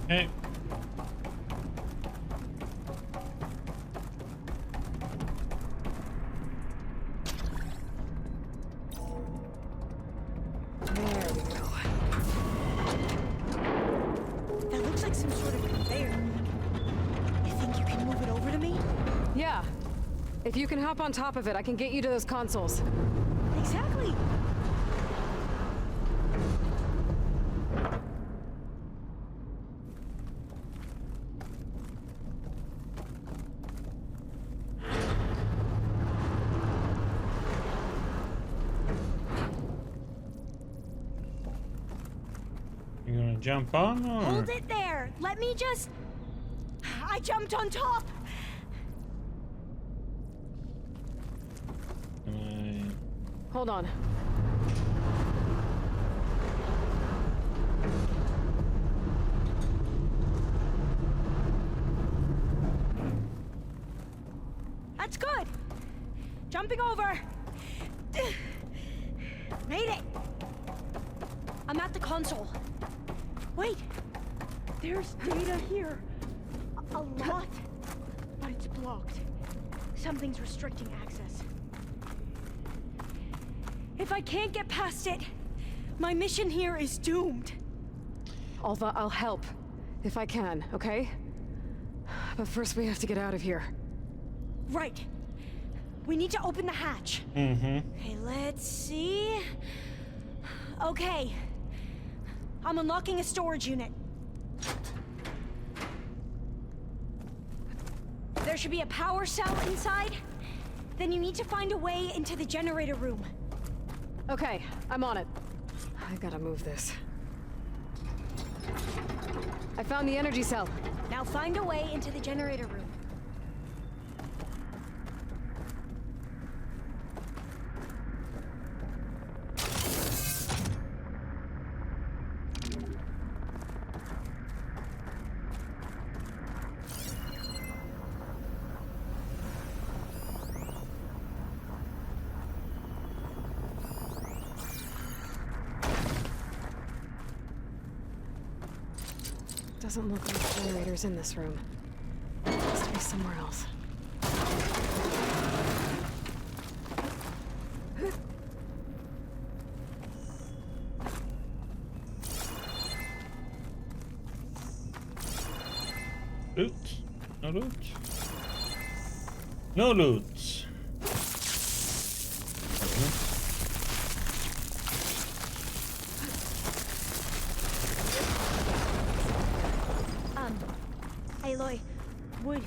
Hey. There we go. That looks like some sort of conveyor. You think you can move it over to me? Yeah. If you can hop on top of it, I can get you to those consoles. Exactly. You gonna jump on or? Hold it there. Let me just... I jumped on top. Hold on. That's good. Jumping over. Made it. I'm at the console. Wait. There's data here. A lot. But it's blocked. Something's restricting access. If I can't get past it, my mission here is doomed. Alva, I'll help. If I can, okay? But first we have to get out of here. Right. We need to open the hatch. Mm-hmm. Okay, let's see. Okay. I'm unlocking a storage unit. There should be a power cell inside. Then you need to find a way into the generator room. Okay, I'm on it. I gotta move this. I found the energy cell. Now find a way into the generator room. Doesn't look like the generator's in this room. Has to be somewhere else. Loot? No loot? No loot. Aloy, would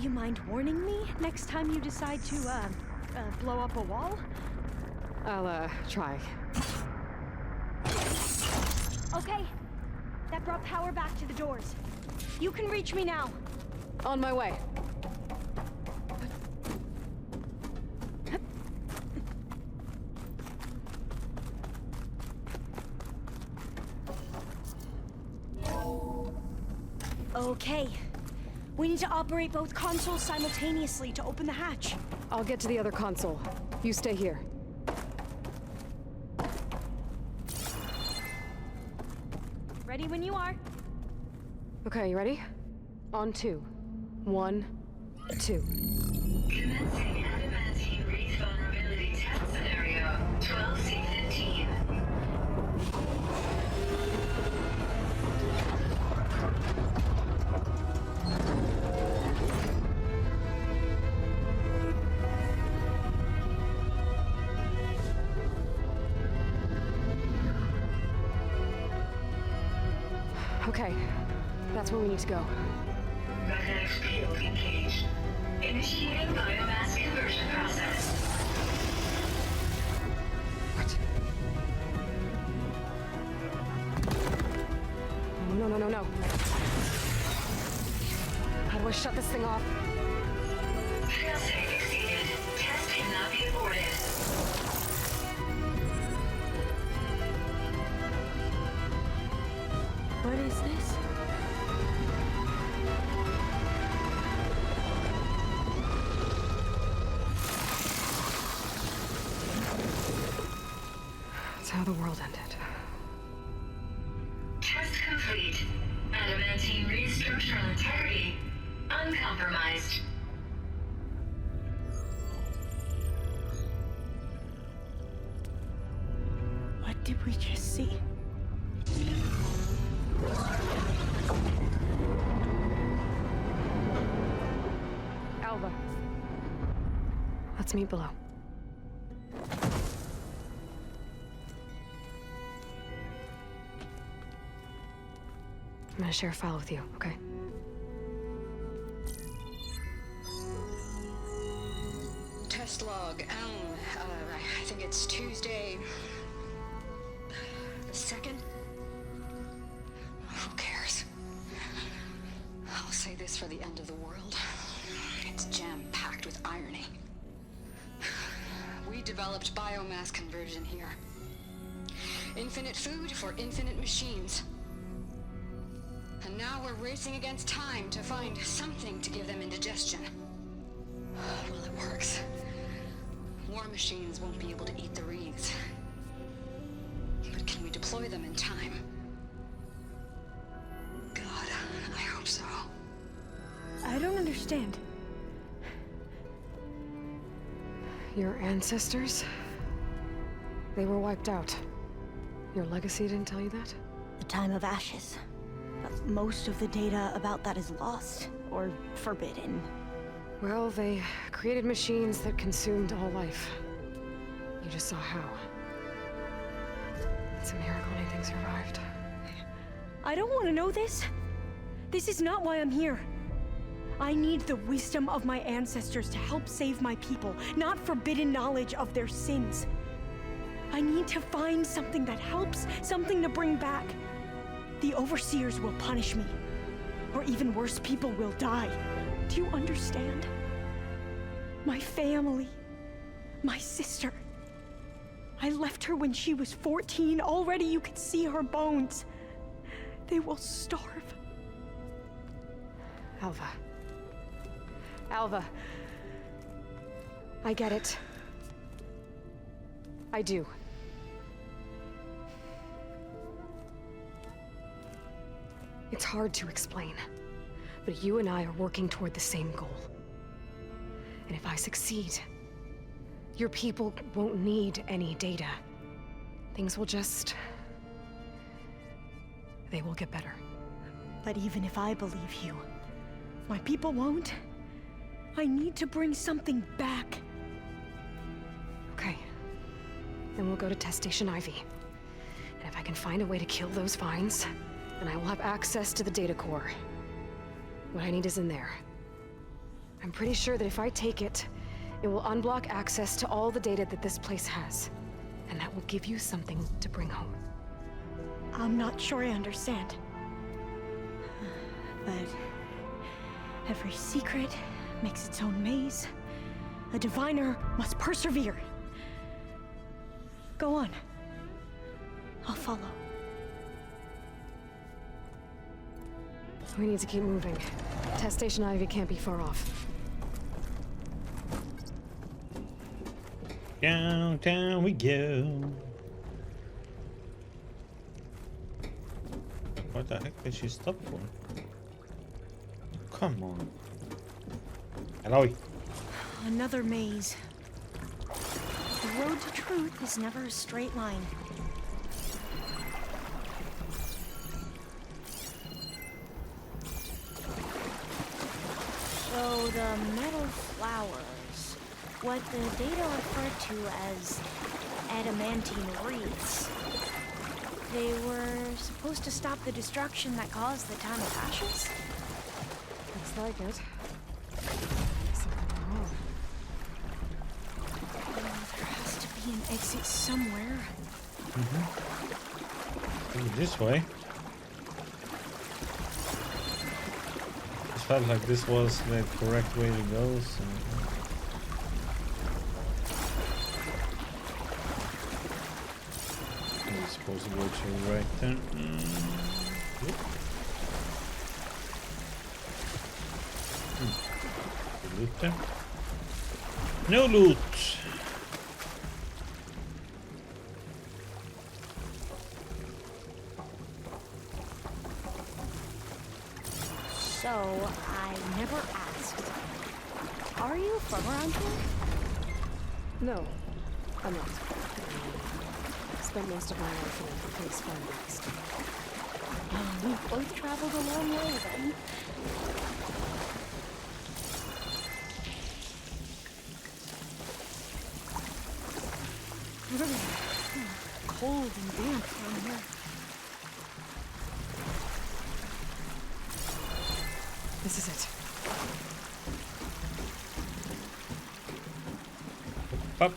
you mind warning me next time you decide to, blow up a wall? I'll, try. Okay. That brought power back to the doors. You can reach me now. On my way. Okay. We need to operate both consoles simultaneously to open the hatch. I'll get to the other console. You stay here. Ready when you are. Okay, you ready? On 2. 1, 2. Commencing Adamantine Wraith vulnerability test scenario 12C15. Okay, that's where we need to go. Magnetic field engaged. Initiating biomass conversion process. What? No. How do I shut this thing off? Failsafe exceeded. Test cannot be aborted. how the world ended. Test complete. Adamantine structural integrity uncompromised. What did we just see? Alva. Let's meet below. I'm gonna share a file with you, okay? Test log, I think it's Tuesday the 2nd? Who cares? I'll say this for the end of the world. It's jam-packed with irony. We developed biomass conversion here. Infinite food for infinite machines. And now we're racing against time to find something to give them indigestion. Well, it works. War machines won't be able to eat the wreaths. But can we deploy them in time? God, I hope so. I don't understand. Your ancestors? They were wiped out. Your legacy didn't tell you that? The time of ashes. But most of the data about that is lost, or forbidden. Well, they created machines that consumed all life. You just saw how. It's a miracle anything survived. I don't want to know this. This is not why I'm here. I need the wisdom of my ancestors to help save my people, not forbidden knowledge of their sins. I need to find something that helps, something to bring back. The overseers will punish me. Or even worse, people will die. Do you understand? My family. My sister. I left her when she was 14. Already you could see her bones. They will starve. Alva. Alva. I get it. I do. It's hard to explain, but you and I are working toward the same goal. And if I succeed, your people won't need any data. Things will just... they will get better. But even if I believe you, my people won't. I need to bring something back. Okay. Then we'll go to Test Station Ivy. And if I can find a way to kill those vines, then I will have access to the data core. What I need is in there. I'm pretty sure that if I take it, it will unblock access to all the data that this place has. And that will give you something to bring home. I'm not sure I understand. But every secret makes its own maze. A diviner must persevere. Go on. I'll follow. We need to keep moving. Test Station Ivy can't be far off. Down we go. What the heck did she stop for? Come on. Hello. Another maze. The road to truth is never a straight line. So the metal flowers, what the data referred to as adamantine wreaths, they were supposed to stop the destruction that caused the time of ashes? Looks like it. Something wrong. There has to be an exit somewhere. This way. It felt like this was the correct way to go, so... I'm supposed to go to right there. Yep. Loot there? No loot! No, I'm not. Spent most of my life in a place far west. We've both traveled a long way then. Cold and damp down here. This is it. Up.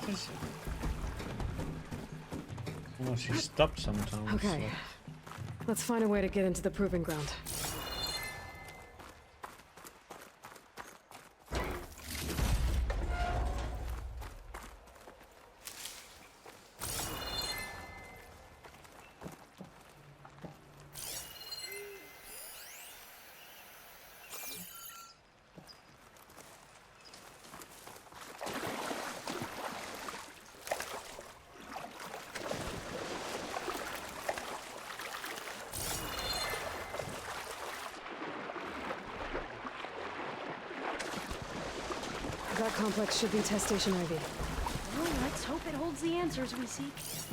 This is it. Oh, she stops sometimes. Okay. Let's find a way to get into the proving ground. That complex should be test station Ivy. Well, let's hope it holds the answers we seek. It's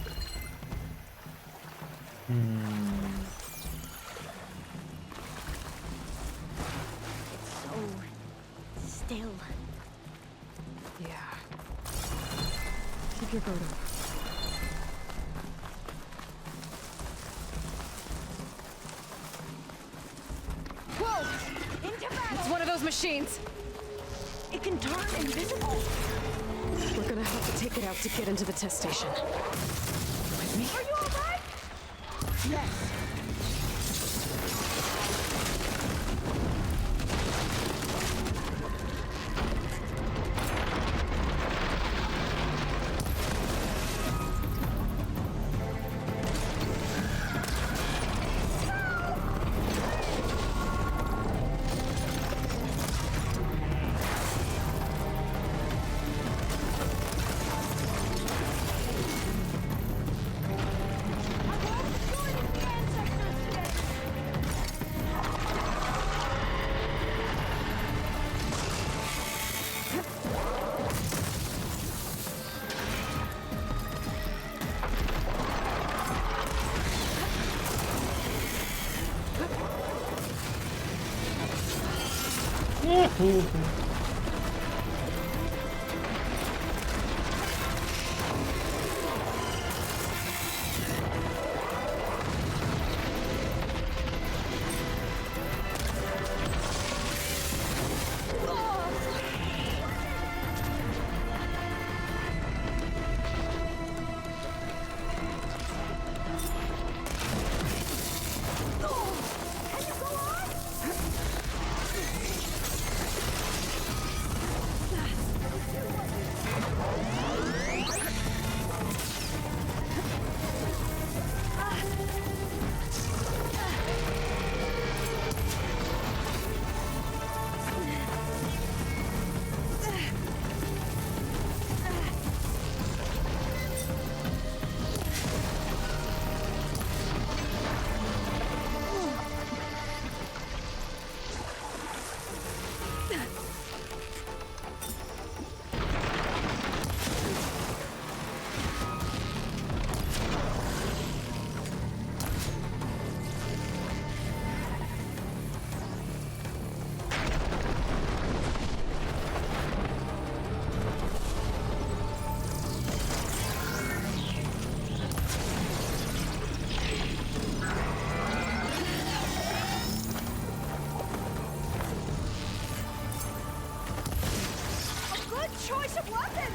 so still. Yeah. Keep your boat up. Whoa! Into battle! It's one of those machines! It can turn invisible! We're gonna have to take it out to get into the test station. With me? Are you alright? Yes. Choice of weapon!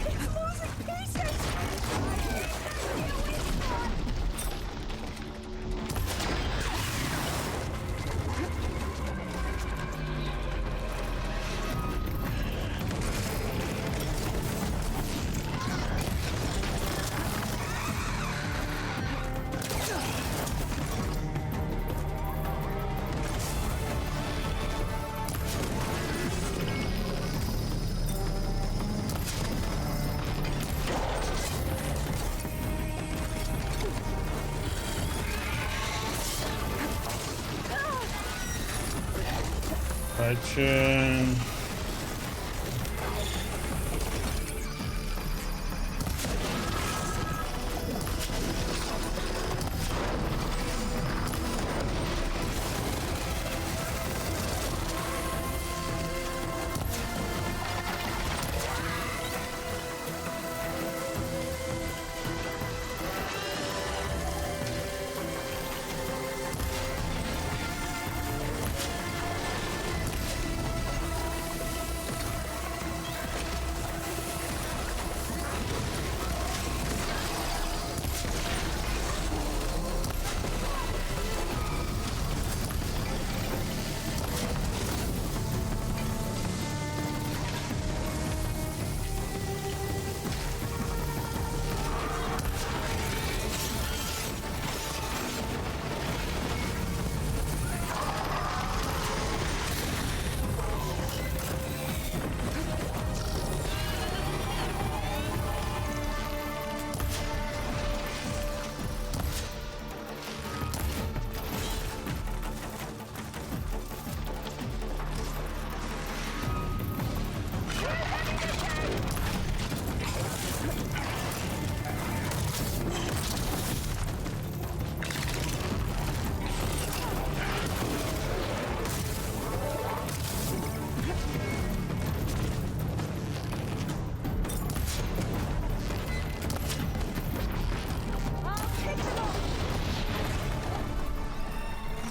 It's losing pieces! Gotcha.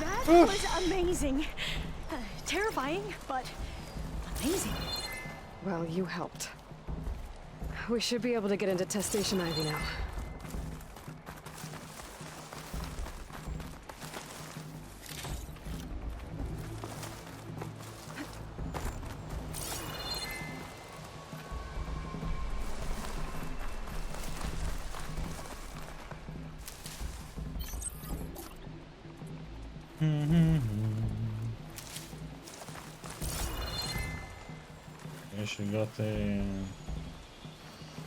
That was amazing. Terrifying, but amazing. Well, you helped. We should be able to get into Test Station Ivy now. She got a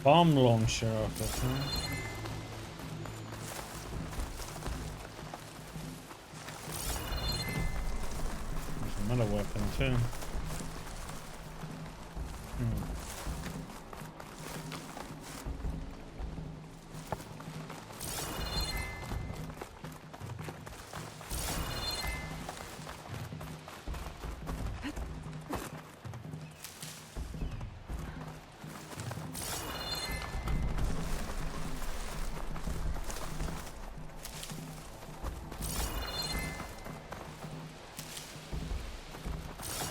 bomb launcher off it, huh? There's another weapon too.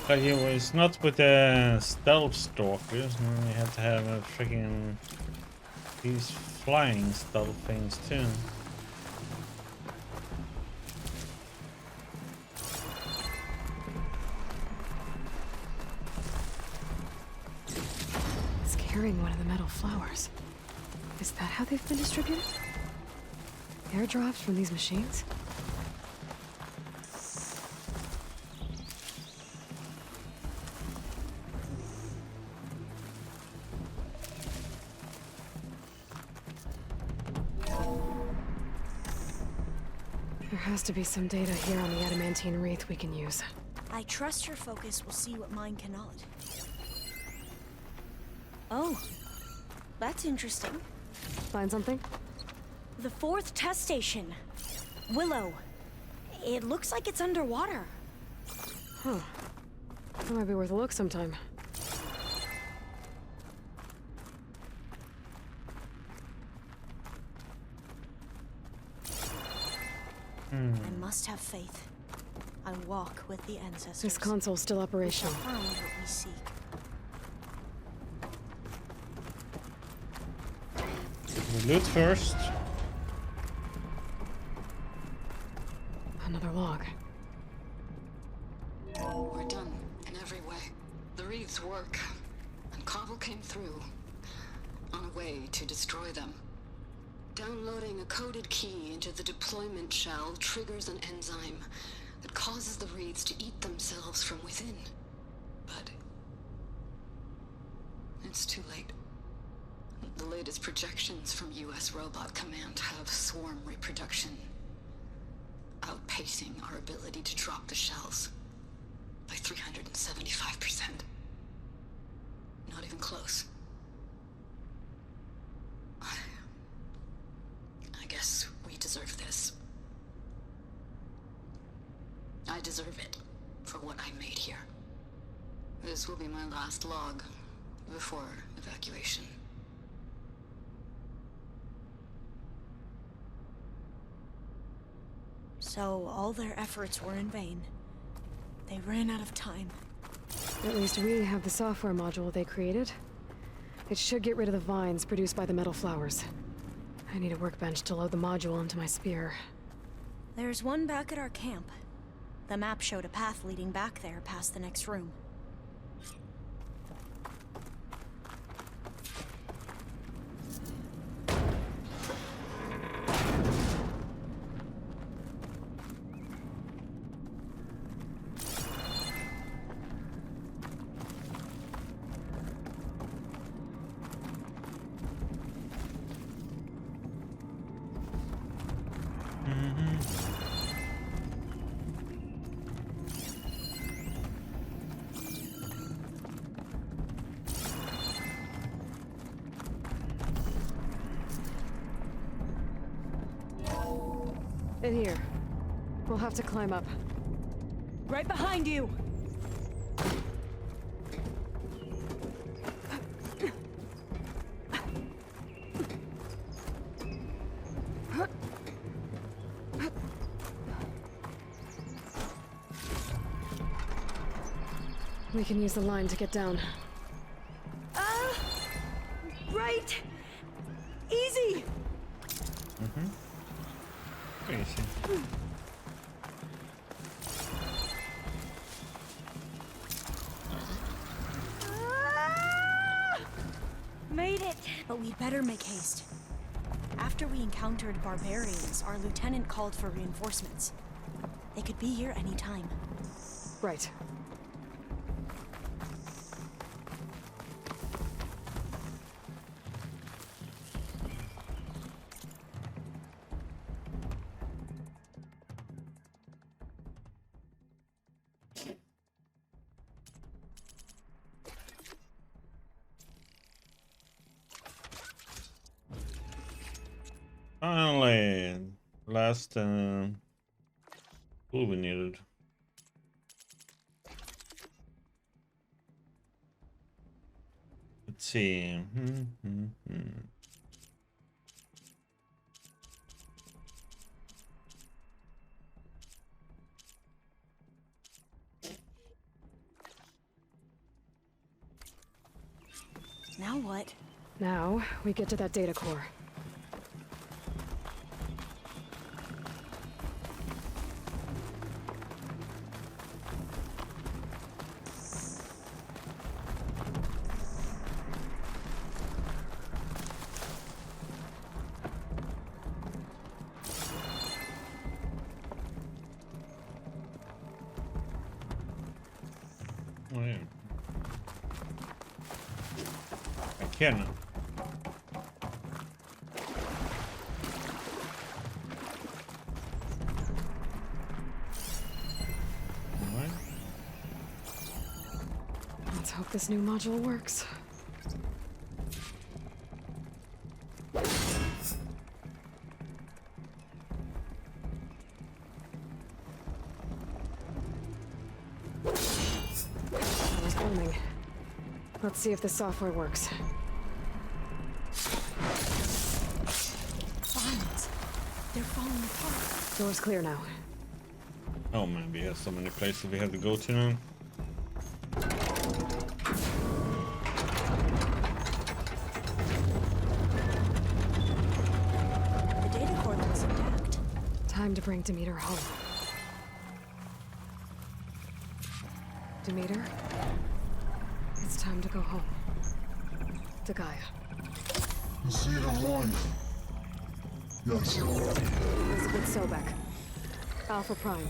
But he was not with the stealth stalkers, and we had to have a freaking these flying stealth things too. It's carrying one of the metal flowers. Is that how they've been distributed? Airdrops from these machines? There has to be some data here on the adamantine wreath we can use. I trust your focus will see what mine cannot. Oh, that's interesting. Find something? The 4th test station. Willow. It looks like it's underwater. Huh. That might be worth a look sometime. I must have faith. I walk with the ancestors. This console's still operational. We shall find what we seek. We loot first. Another log. We're done in every way. The wreaths work, and Cobble came through on a way to destroy them. Downloading a coded key into the deployment shell triggers an enzyme that causes the wreaths to eat themselves from within. But it's too late. The latest projections from US Robot Command have swarm reproduction, outpacing our ability to drop the shells. by 375%. Not even close. I guess we deserve this. I deserve it for what I made here. This will be my last log before evacuation. So all their efforts were in vain. They ran out of time. At least we have the software module they created. It should get rid of the vines produced by the metal flowers. I need a workbench to load the module into my spear. There's one back at our camp. The map showed a path leading back there past the next room. In here. We'll have to climb up. Right behind you! We can use the line to get down. Right! Easy! Easy. Made it! But we'd better make haste. After we encountered barbarians, our lieutenant called for reinforcements. They could be here any time. Right. Finally, last tool we needed. Let's see. Now what? Now, we get to that data core. Oh, yeah. I can. What? Let's hope this new module works. I was booming. Let's see if the software works. Vines. They're falling apart. Door's clear now. Oh man, we have so many places we have to go to now. The data core looks intact. Time to bring Demeter home. Demeter? It's time to go home. To Gaia. The seed of life. Yes. Elizabeth Sobek. Alpha Prime.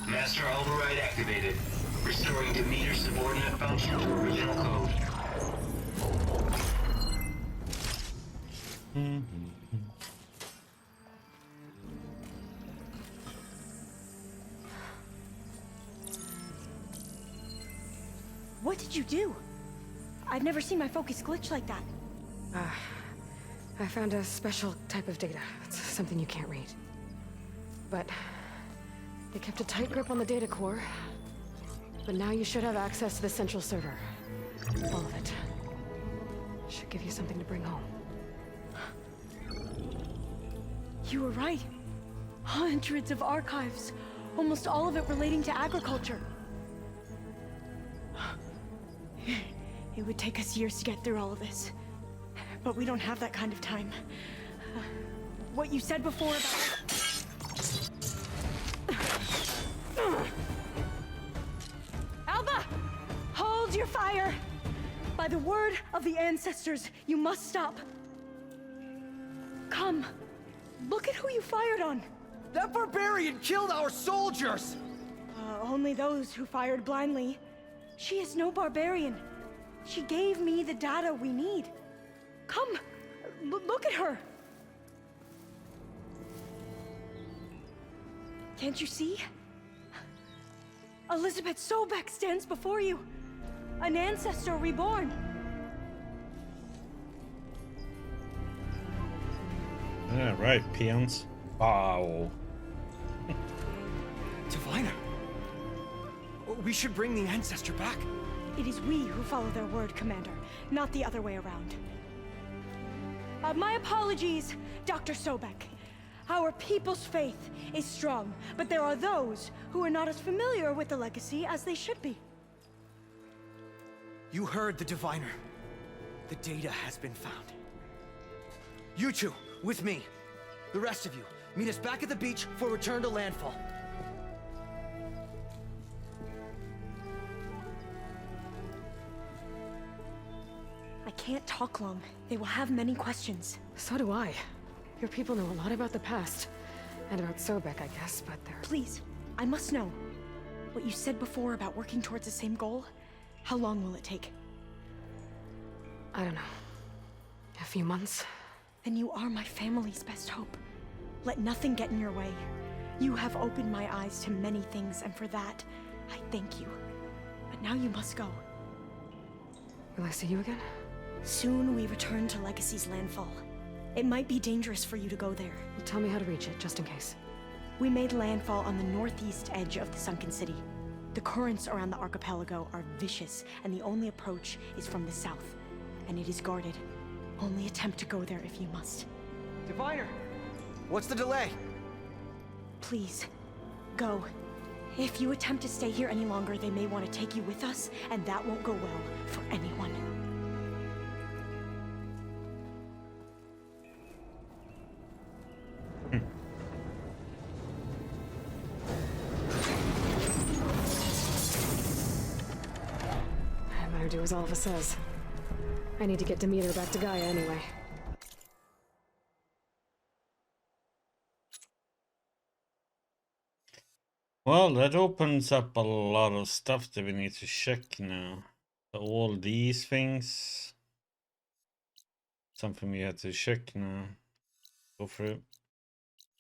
Master override activated. Restoring Demeter subordinate function to original code. you do? I've never seen my focus glitch like that. I found a special type of data. It's something you can't read. But they kept a tight grip on the data core. But now you should have access to the central server. All of it. Should give you something to bring home. You were right. Hundreds of archives. Almost all of it relating to agriculture. It would take us years to get through all of this. But we don't have that kind of time. What you said before about... Alva! Hold your fire! By the word of the ancestors, you must stop. Come. Look at who you fired on. That barbarian killed our soldiers! Only those who fired blindly. She is no barbarian. She gave me the data we need. Come, look at her. Can't you see? Elizabeth Sobek stands before you. An ancestor reborn. Yeah, right, peons. Wow. Diviner. We should bring the ancestor back. It is we who follow their word, Commander, not the other way around. My apologies, Dr. Sobek. Our people's faith is strong, but there are those who are not as familiar with the legacy as they should be. You heard the diviner. The data has been found. You two, with me. The rest of you, meet us back at the beach for return to landfall. I can't talk long. They will have many questions. So do I. Your people know a lot about the past. And about Sobek, I guess, but they're... Please, I must know. What you said before about working towards the same goal, how long will it take? I don't know. A few months? Then you are my family's best hope. Let nothing get in your way. You have opened my eyes to many things, and for that, I thank you. But now you must go. Will I see you again? Soon we return to Legacy's landfall. It might be dangerous for you to go there. Well, tell me how to reach it, just in case. We made landfall on the northeast edge of the sunken city. The currents around the archipelago are vicious, and the only approach is from the south. And it is guarded. Only attempt to go there if you must. Diviner! What's the delay? Please, go. If you attempt to stay here any longer, they may want to take you with us, and that won't go well for anyone. I better do as Alva says. I need to get Demeter back to Gaia anyway. Well, that opens up a lot of stuff that we need to check now. So all these things. Something we have to check now. Go through.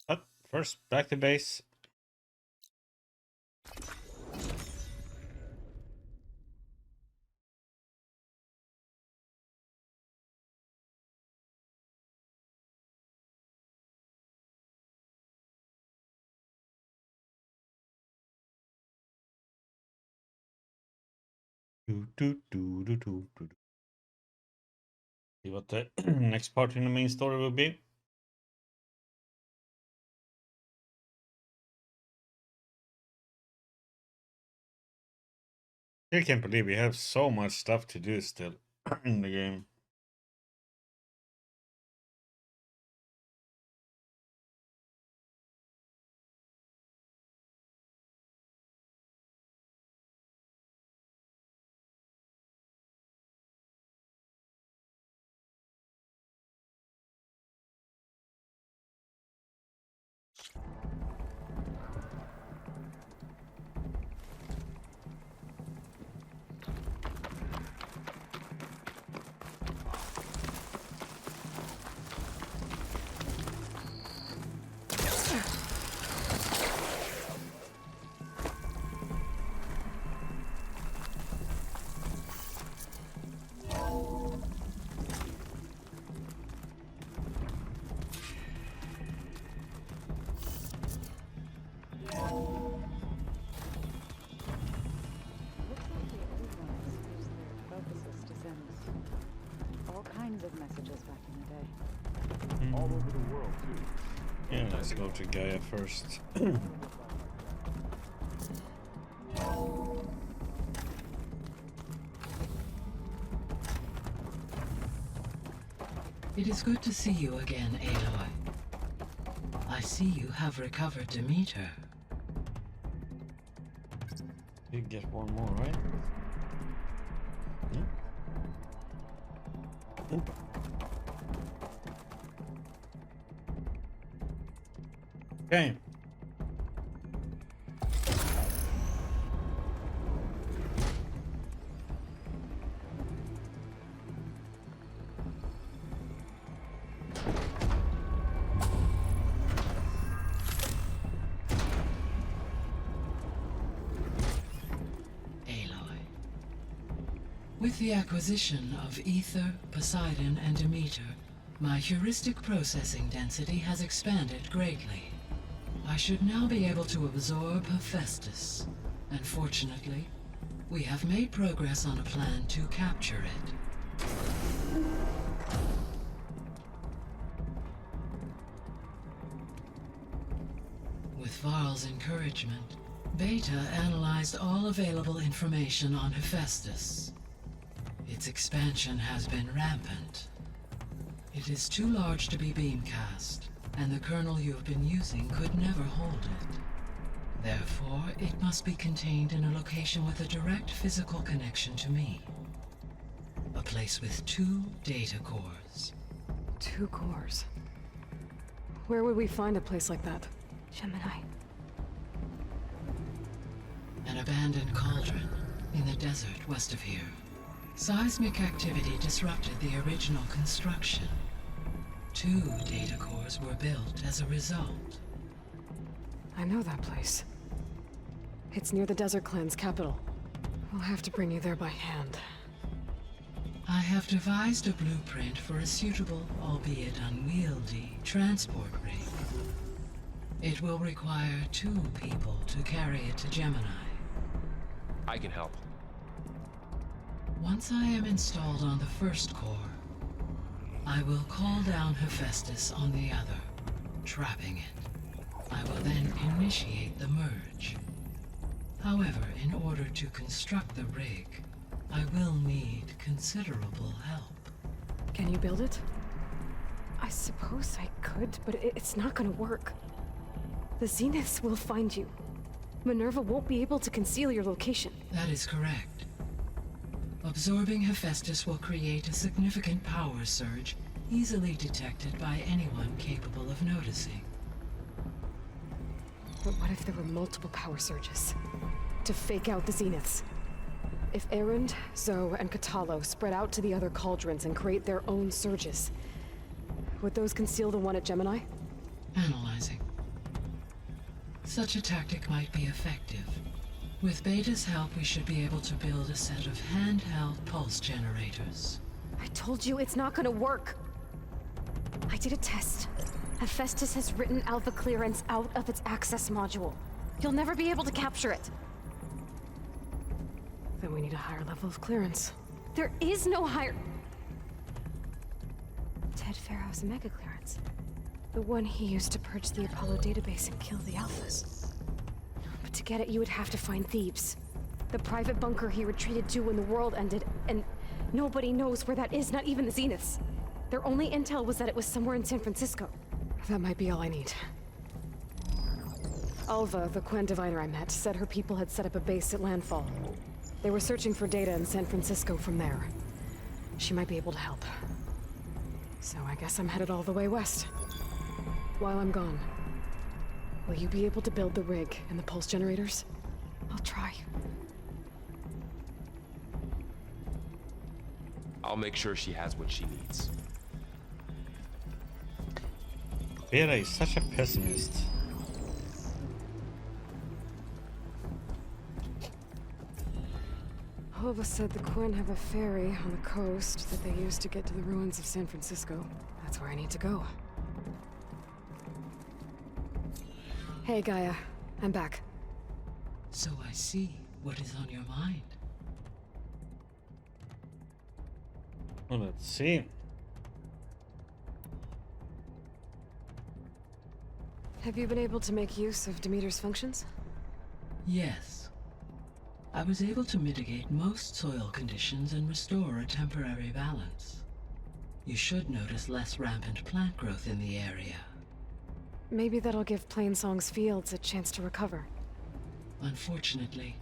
But first, back to base. See what the next part in the main story will be. I can't believe we have so much stuff to do still in the game. Yeah, let's go to Gaia first. It is good to see you again, Aloy. I see you have recovered Demeter. You get one more, right? Yeah. Okay. With the acquisition of Ether, Poseidon, and Demeter, my heuristic processing density has expanded greatly. I should now be able to absorb Hephaestus, and fortunately, we have made progress on a plan to capture it. With Varl's encouragement, Beta analyzed all available information on Hephaestus. Its expansion has been rampant. It is too large to be beamcast, and the kernel you have been using could never hold it. Therefore, it must be contained in a location with a direct physical connection to me. A place with 2 data cores. 2 cores? Where would we find a place like that? Gemini. An abandoned cauldron in the desert west of here. Seismic activity disrupted the original construction. 2 data cores were built as a result. I know that place. It's near the Desert Clan's capital. We'll have to bring you there by hand. I have devised a blueprint for a suitable, albeit unwieldy, transport rig. It will require 2 people to carry it to Gemini. I can help. Once I am installed on the first core, I will call down Hephaestus on the other, trapping it. I will then initiate the merge. However, in order to construct the rig, I will need considerable help. Can you build it? I suppose I could, but it's not gonna work. The Zeniths will find you. Minerva won't be able to conceal your location. That is correct. Absorbing Hephaestus will create a significant power surge, easily detected by anyone capable of noticing. But what if there were multiple power surges? To fake out the Zeniths? If Erend, Zoe, and Katalo spread out to the other cauldrons and create their own surges, would those conceal the one at Gemini? Analyzing. Such a tactic might be effective. With Beta's help, we should be able to build a set of handheld pulse generators. I told you it's not gonna work. I did a test. Hephaestus has written alpha clearance out of its access module. You'll never be able to capture it. Then we need a higher level of clearance. There is no higher... Ted Farrow's mega clearance. The one he used to purge the Apollo database and kill the alphas. But to get it, you would have to find Thebes. The private bunker he retreated to when the world ended, and nobody knows where that is, not even the Zeniths. Their only intel was that it was somewhere in San Francisco. That might be all I need. Alva, the Quen diviner I met, said her people had set up a base at Landfall. They were searching for data in San Francisco from there. She might be able to help. So I guess I'm headed all the way west. While I'm gone, will you be able to build the rig and the pulse generators? I'll try. I'll make sure she has what she needs. Beta is such a pessimist. Alva said the Quen have a ferry on the coast that they use to get to the ruins of San Francisco. That's where I need to go. Hey, Gaia. I'm back. So I see what is on your mind. Well, let's see. Have you been able to make use of Demeter's functions? Yes. I was able to mitigate most soil conditions and restore a temporary balance. You should notice less rampant plant growth in the area. Maybe that'll give Plainsong's fields a chance to recover. Unfortunately,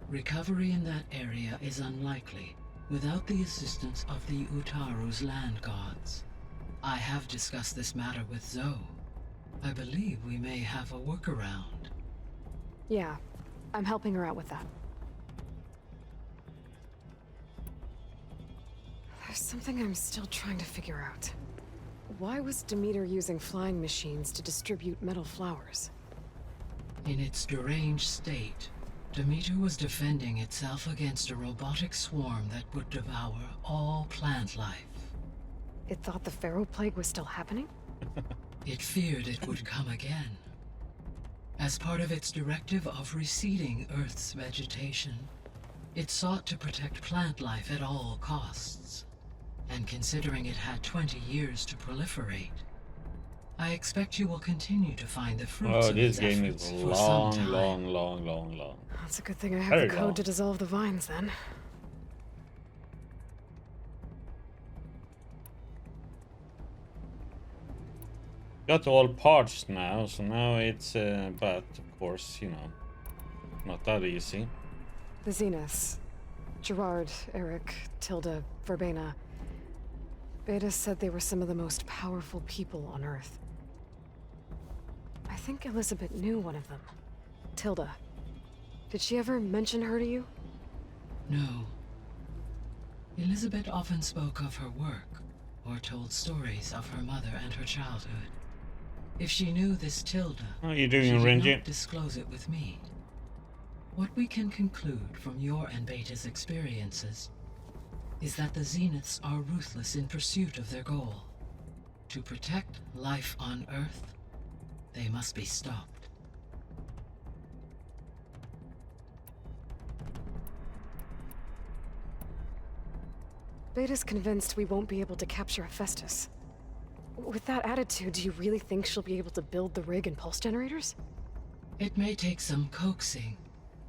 recovery in that area is unlikely without the assistance of the Utaru's land gods. I have discussed this matter with Zoe. I believe we may have a workaround. Yeah, I'm helping her out with that. There's something I'm still trying to figure out. Why was Demeter using flying machines to distribute metal flowers? In its deranged state, Demeter was defending itself against a robotic swarm that would devour all plant life. It thought the Pharaoh Plague was still happening? It feared it would come again. As part of its directive of receding Earth's vegetation, it sought to protect plant life at all costs. And considering it had 20 years to proliferate, I expect you will continue to find the fruits of its this game efforts is for some time. long. That's a good thing I have Very the code long. to dissolve the vines, then. Got all parts now, so now it's, but of course, you know, not that easy. The Zeniths. Gerard, Eric, Tilda, Verbena. Beta said they were some of the most powerful people on Earth. I think Elizabeth knew one of them. Tilda. Did she ever mention her to you? No. Elizabeth often spoke of her work, or told stories of her mother and her childhood. If she knew this Tilda, How are you she doing, did Renji? not disclose it with me. What we can conclude from your and Beta's experiences is that the Zeniths are ruthless in pursuit of their goal. To protect life on Earth, they must be stopped. Beta's convinced we won't be able to capture Hephaestus. With that attitude, do you really think she'll be able to build the rig and pulse generators? It may take some coaxing,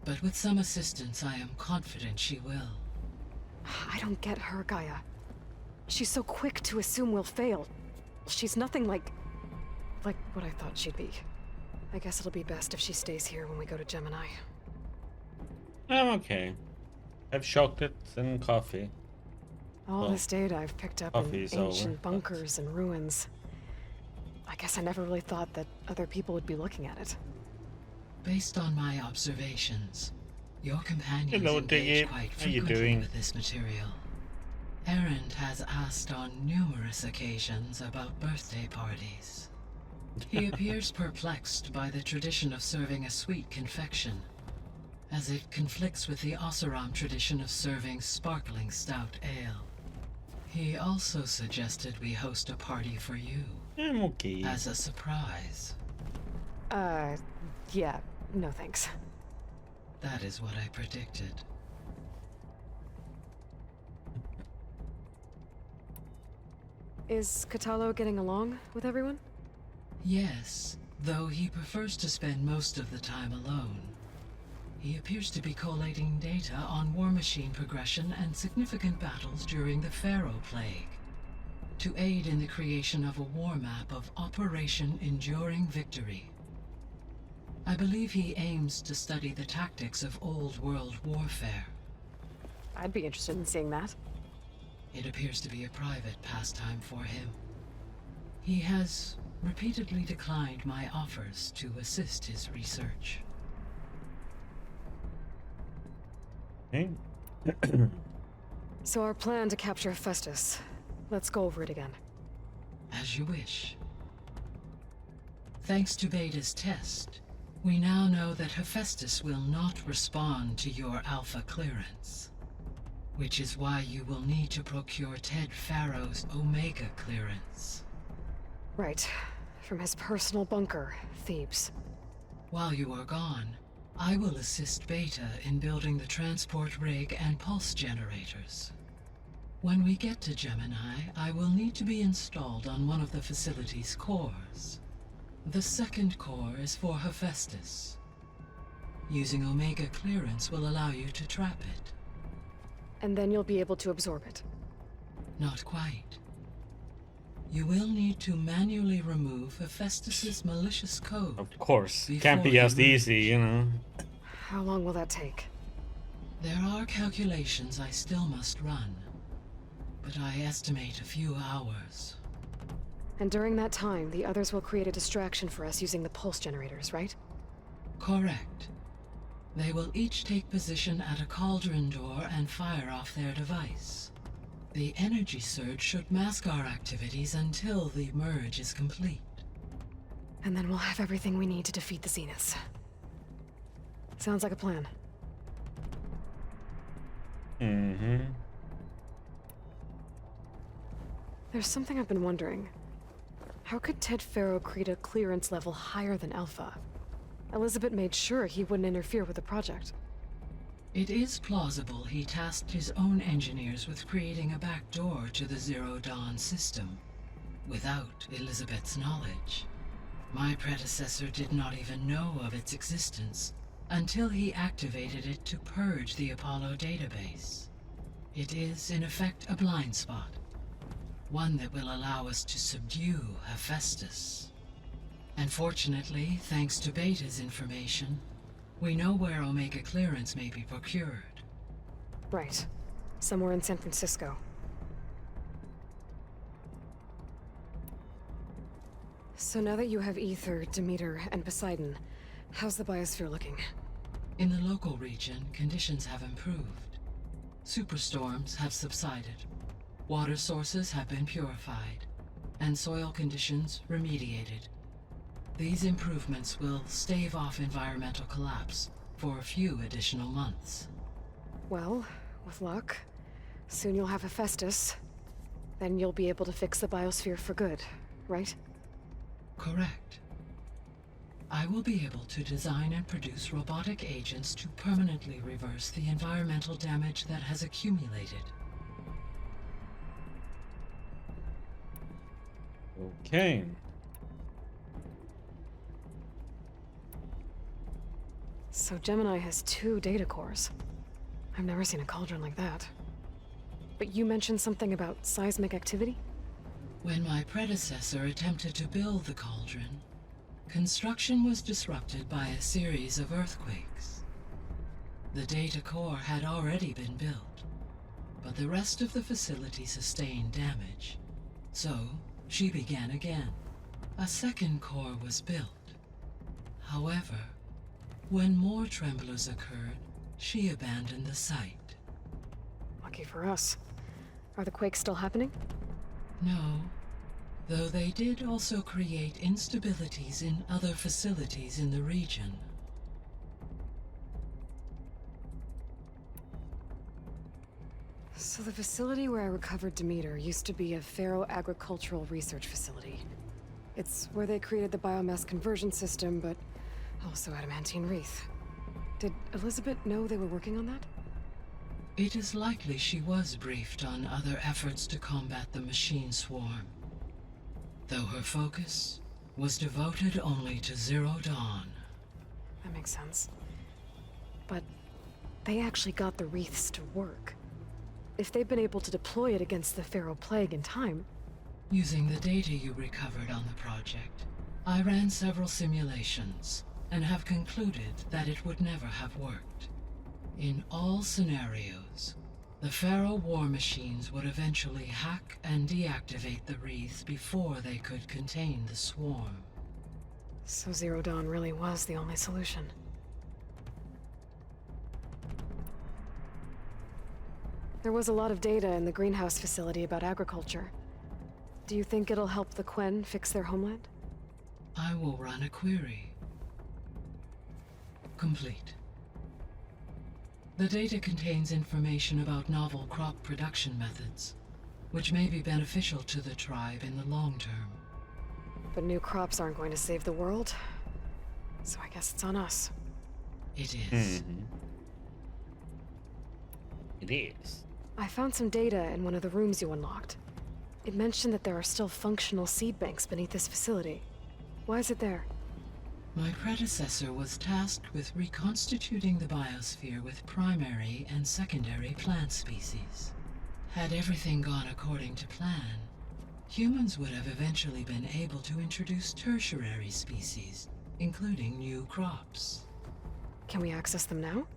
but with some assistance I am confident she will. I don't get her, Gaia. She's so quick to assume we'll fail. She's nothing like what I thought she'd be. I guess it'll be best if she stays here when we go to Gemini. I'm okay. I've chocolates and coffee. All Well, this data I've picked up in coffee's ancient over, but- bunkers and ruins. I guess I never really thought that other people would be looking at it. Based on my observations, your companions Hello, engage Diggy. quite How you frequently doing? with this material. Erend has asked on numerous occasions about birthday parties. He appears perplexed by the tradition of serving a sweet confection, as it conflicts with the Oseram tradition of serving sparkling stout ale. He also suggested we host a party for you. I'm okay. As a surprise. Yeah, no thanks. That is what I predicted. Is Catalo getting along with everyone? Yes, though he prefers to spend most of the time alone. He appears to be collating data on war machine progression and significant battles during the Pharaoh Plague, to aid in the creation of a war map of Operation Enduring Victory. I believe he aims to study the tactics of old world warfare. I'd be interested in seeing that. It appears to be a private pastime for him. He has repeatedly declined my offers to assist his research. Okay. So our plan to capture Hephaestus. Let's go over it again. As you wish. Thanks to Beta's test, we now know that Hephaestus will not respond to your Alpha clearance. Which is why you will need to procure Ted Pharaoh's Omega clearance. Right. From his personal bunker, Thebes. While you are gone, I will assist Beta in building the transport rig and pulse generators. When we get to Gemini, I will need to be installed on one of the facility's cores. The second core is for Hephaestus. Using Omega clearance will allow you to trap it. And then you'll be able to absorb it. Not quite. You will need to manually remove Hephaestus's malicious code. Of course. Can't be as easy, you know. How long will that take? There are calculations I still must run, but I estimate a few hours. And during that time, the others will create a distraction for us using the pulse generators, right? Correct. They will each take position at a cauldron door and fire off their device. The energy surge should mask our activities until the merge is complete. And then we'll have everything we need to defeat the Zeniths. Sounds like a plan. Mm-hmm. There's something I've been wondering. How could Ted Faro create a clearance level higher than Alpha? Elizabeth made sure he wouldn't interfere with the project. It is plausible he tasked his own engineers with creating a back door to the Zero Dawn system, without Elizabeth's knowledge. My predecessor did not even know of its existence until he activated it to purge the Apollo database. It is, in effect, a blind spot. One that will allow us to subdue Hephaestus. And fortunately, thanks to Beta's information, we know where Omega clearance may be procured. Right. Somewhere in San Francisco. So now that you have Ether, Demeter, and Poseidon, how's the biosphere looking? In the local region, conditions have improved. Superstorms have subsided. Water sources have been purified, and soil conditions remediated. These improvements will stave off environmental collapse for a few additional months. Well, with luck, soon you'll have Hephaestus. Then you'll be able to fix the biosphere for good, right? Correct. I will be able to design and produce robotic agents to permanently reverse the environmental damage that has accumulated. Okay. So Gemini has 2 data cores. I've never seen a cauldron like that. But you mentioned something about seismic activity? When my predecessor attempted to build the cauldron, construction was disrupted by a series of earthquakes. The data core had already been built, but the rest of the facility sustained damage. So, she began again. A second core was built. However, when more tremblers occurred, she abandoned the site. Lucky for us. Are the quakes still happening? No, though they did also create instabilities in other facilities in the region. So the facility where I recovered Demeter used to be a Faro agricultural research facility. It's where they created the biomass conversion system, but also adamantine wreath. Did Elizabeth know they were working on that? It is likely she was briefed on other efforts to combat the machine swarm, though her focus was devoted only to Zero Dawn. That makes sense. But they actually got the wreaths to work. If they've been able to deploy it against the Faro plague in time... Using the data you recovered on the project, I ran several simulations and have concluded that it would never have worked. In all scenarios, the Faro war machines would eventually hack and deactivate the wreaths before they could contain the swarm. So Zero Dawn really was the only solution. There was a lot of data in the greenhouse facility about agriculture. Do you think it'll help the Quen fix their homeland? I will run a query. Complete. The data contains information about novel crop production methods, which may be beneficial to the tribe in the long term. But new crops aren't going to save the world, so I guess it's on us. It is. It is. I found some data in one of the rooms you unlocked. It mentioned that there are still functional seed banks beneath this facility. Why is it there? My predecessor was tasked with reconstituting the biosphere with primary and secondary plant species. Had everything gone according to plan, humans would have eventually been able to introduce tertiary species, including new crops. Can we access them now?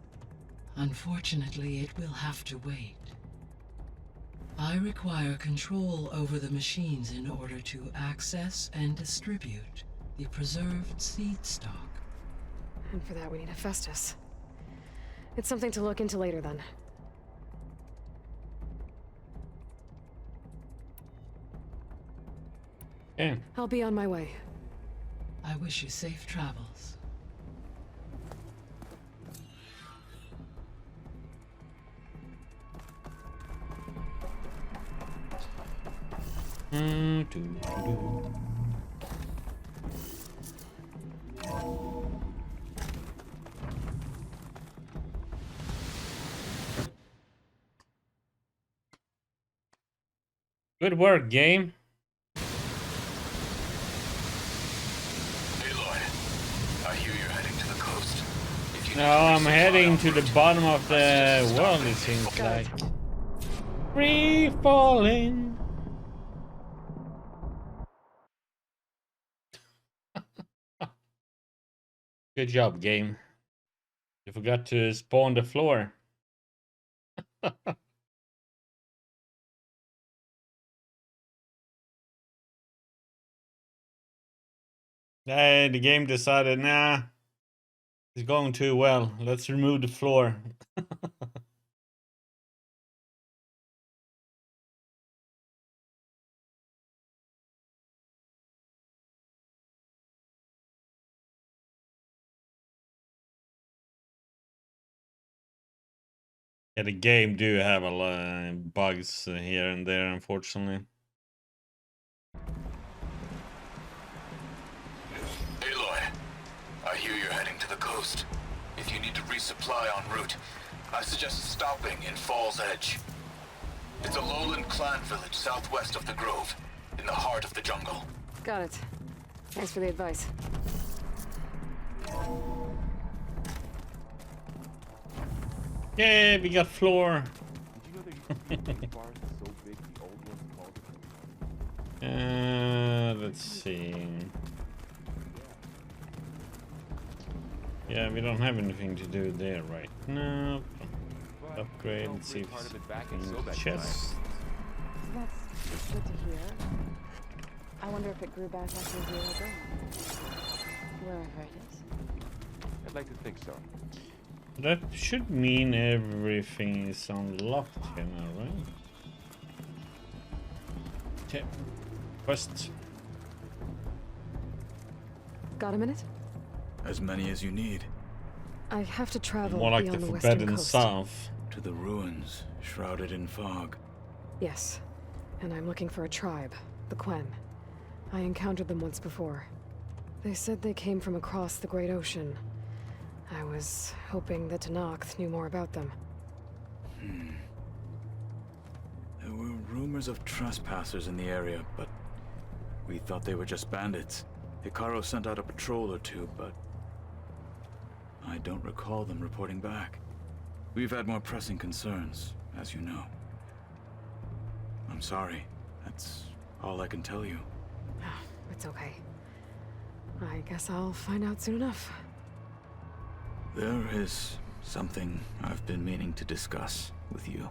Unfortunately, it will have to wait. I require control over the machines in order to access and distribute the preserved seed stock. And for that we need Hephaestus. It's something to look into later then. Yeah. I'll be on my way. I wish you safe travels. Good work, game. Hey Lloyd, I hear you're heading to the coast. If you No, I'm heading to the bottom of the world, it seems like. Free falling. Good job, game. You forgot to spawn the floor. Hey, the game decided, nah, it's going too well. Let's remove the floor. Yeah, the game do have a lot of bugs here and there, unfortunately. Hey Lloyd, I hear you're heading to the coast. If you need to resupply en route, I suggest stopping in Falls Edge. It's a lowland clan village southwest of the Grove, in the heart of the jungle. Got it. Thanks for the advice. Yay, we got floor. Did you know there used to be bars so big the old ones called it? Let's see. Yeah, we don't have anything to do there right now. Upgrade, let's see if it's in the chest. That's good to hear. I wonder if it grew back after you were gone. Wherever it is. I'd like to think so. That should mean everything is unlocked here now, right? Okay. Quest. Got a minute? As many as you need. I have to travel More like beyond the the western Forbidden coast. South. To the ruins, shrouded in fog. Yes, and I'm looking for a tribe, the Quen. I encountered them once before. They said they came from across the Great Ocean. I was hoping that Tallneck knew more about them. There were rumors of trespassers in the area, but we thought they were just bandits. Hikaru sent out a patrol or two, but I don't recall them reporting back. We've had more pressing concerns, as you know. I'm sorry. That's all I can tell you. It's okay. I guess I'll find out soon enough. There is something I've been meaning to discuss with you.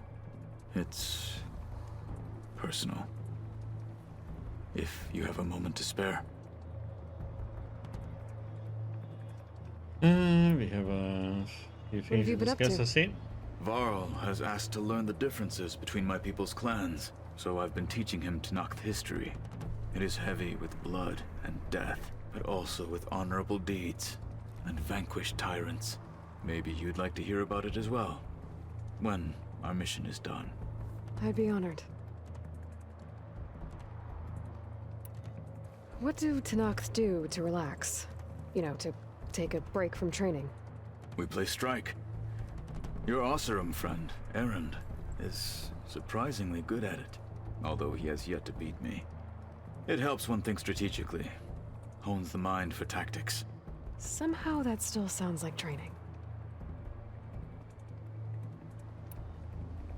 It's personal. If you have a moment to spare. We have a few things to discuss, I see. Varl has asked to learn the differences between my people's clans, so I've been teaching him Tallneck history. It is heavy with blood and death, but also with honorable deeds and vanquished tyrants. Maybe you'd like to hear about it as well, when our mission is done. I'd be honored. What do Tallneck do to relax? You know, to take a break from training? We play strike. Your Oseram friend, Erend, is surprisingly good at it, although he has yet to beat me. It helps one think strategically. hones the mind for tactics. Somehow that still sounds like training.